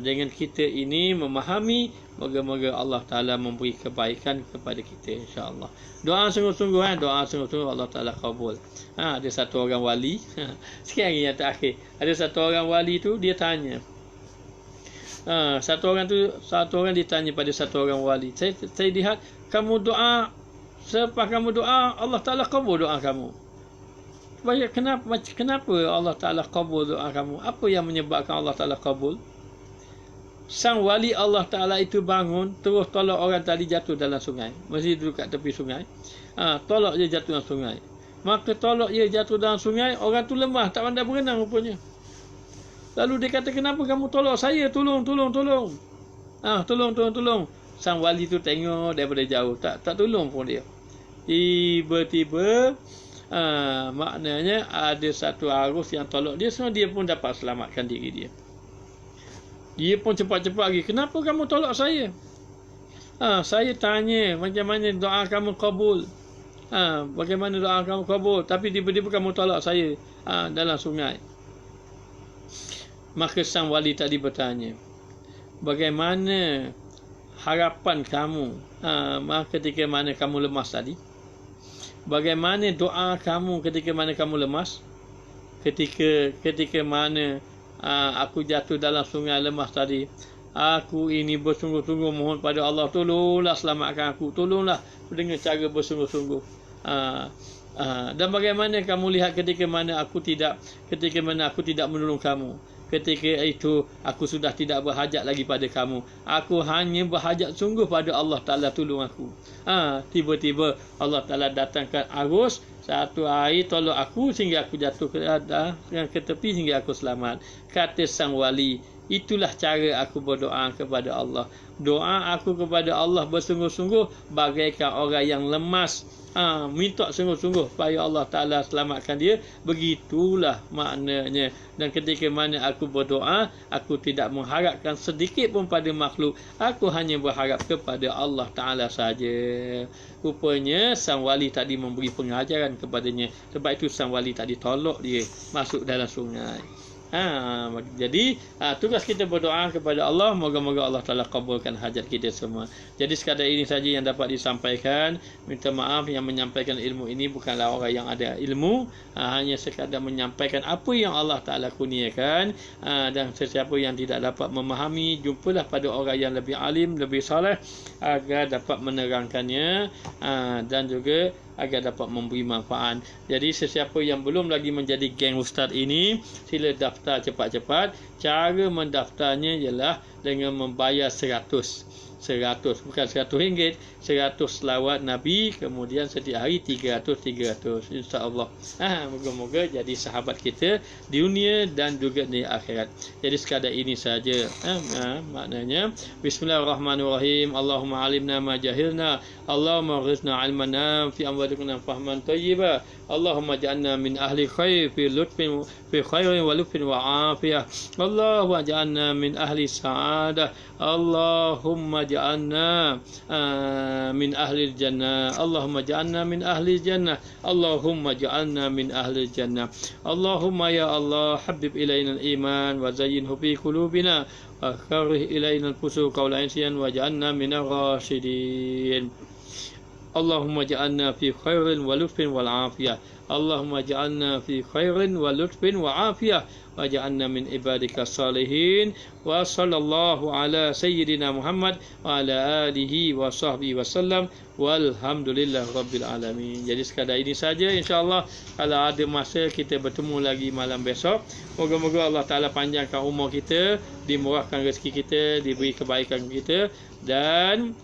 [SPEAKER 1] dengan kita ini memahami, moga-moga Allah Ta'ala memberi kebaikan kepada kita, insya-Allah. Doa sungguh-sungguh, doa sungguh-sungguh, Allah Ta'ala kabul. Ada satu orang wali, sekarang yang terakhir, ada satu orang wali tu, dia tanya, satu orang ditanya pada satu orang wali, saya lihat kamu doa, selepas kamu doa, Allah Ta'ala kabul doa kamu. Kenapa Allah Ta'ala kabul doa kamu? Apa yang menyebabkan Allah Ta'ala kabul? Sang wali Allah Ta'ala itu bangun, terus tolak orang tadi jatuh dalam sungai. Masih duduk kat tepi sungai. Tolak dia jatuh dalam sungai. Maka tolak dia jatuh dalam sungai, orang tu lemah, tak pandai berenang rupanya. Lalu dia kata, kenapa kamu tolak saya? Tolong. Tolong. Sang wali tu tengok daripada jauh, tak tolong pun dia. Tiba-tiba maknanya ada satu arus yang tolak dia, semua dia pun dapat selamatkan diri dia. Dia pun cepat-cepat lagi, kenapa kamu tolak saya? Saya tanya macam mana doa kamu kabul. Bagaimana doa kamu kabul, tapi tiba-tiba kamu tolak saya dalam sungai. Maka sang wali tadi bertanya, bagaimana harapan kamu ketika mana kamu lemas tadi? Bagaimana doa kamu ketika mana kamu lemas? Ketika mana aku jatuh dalam sungai lemas tadi, aku ini bersungguh-sungguh mohon pada Allah, tolonglah selamatkan aku, tolonglah dengan cara bersungguh-sungguh. Dan bagaimana kamu lihat ketika mana aku tidak menolong kamu? Ketika itu aku sudah tidak berhajat lagi pada kamu. Aku hanya berhajat sungguh pada Allah Ta'ala, tolong aku. Tiba-tiba Allah Ta'ala datangkan arus, satu air tolong aku sehingga aku jatuh ke tepi sehingga aku selamat. Kata sang wali, itulah cara aku berdoa kepada Allah. Doa aku kepada Allah bersungguh-sungguh bagaikan orang yang lemas, minta sungguh-sungguh supaya Allah Ta'ala selamatkan dia. Begitulah maknanya. Dan ketika mana aku berdoa, aku tidak mengharapkan sedikit pun pada makhluk, aku hanya berharap kepada Allah Ta'ala saja. Rupanya sang wali tadi memberi pengajaran kepadanya. Sebab itu sang wali tadi tolak dia masuk dalam sungai. Jadi tugas kita berdoa kepada Allah, moga-moga Allah Ta'ala kabulkan hajat kita semua. Jadi sekadar ini saja yang dapat disampaikan. Minta maaf, yang menyampaikan ilmu ini bukanlah orang yang ada ilmu, hanya sekadar menyampaikan apa yang Allah Ta'ala kurniakan. Dan sesiapa yang tidak dapat memahami, jumpalah pada orang yang lebih alim, lebih soleh, agar dapat menerangkannya. Dan juga agar dapat memberi manfaat. Jadi sesiapa yang belum lagi menjadi geng ustaz ini, sila daftar cepat-cepat. Cara mendaftarnya ialah dengan membayar 100, bukan RM100, 100 selawat Nabi, kemudian setiap hari 300 insya-Allah. Moga-moga jadi sahabat kita di dunia dan juga di akhirat. Jadi sekadar ini saja maknanya. Bismillahirrahmanirrahim. Allahumma alimna ma jahilna, Allahumma ghizna ilman nafi'an warzuqna fahman thayyiba, Allahumma ja'alna min ahli khair fi lutfin fi khairin wa lutfin wa afiyah, Allahumma ja'alna min ahli sa'adah, Allahumma ja'alna min ahli jannah, Allahumma ja'alna min ahli jannah, Allahumma ja'alna min ahli jannah. Allahumma ya Allah habib ilaina al-iman wa zayyinhu fi qulubina wa karrih ilaina al-fusuq wal isyan wa ja'alna min ar-rasyidin. Allahumma ja'alna fi khairin wa lutfin wal afiyah, Allahumma ja'alna fi khairin wa lutfin wa afiyah wa ja'alna min ibadika salihin. Wa sallallahu ala sayyidina Muhammad wa ala alihi wa sahbihi wasallam walhamdulillah rabbil alamin. Jadi sekadar ini saja, insya-Allah. Kalau ada masa kita bertemu lagi malam besok. Moga-moga Allah Taala panjangkan umur kita, dimurahkan rezeki kita, diberi kebaikan kita, dan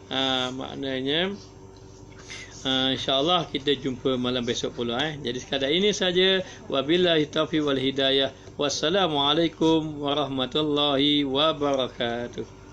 [SPEAKER 1] maknanya insya-Allah kita jumpa malam besok pula. Jadi sekadar ini saja. Wabillahi taufiq wal hidayah. Wassalamualaikum warahmatullahi wabarakatuh.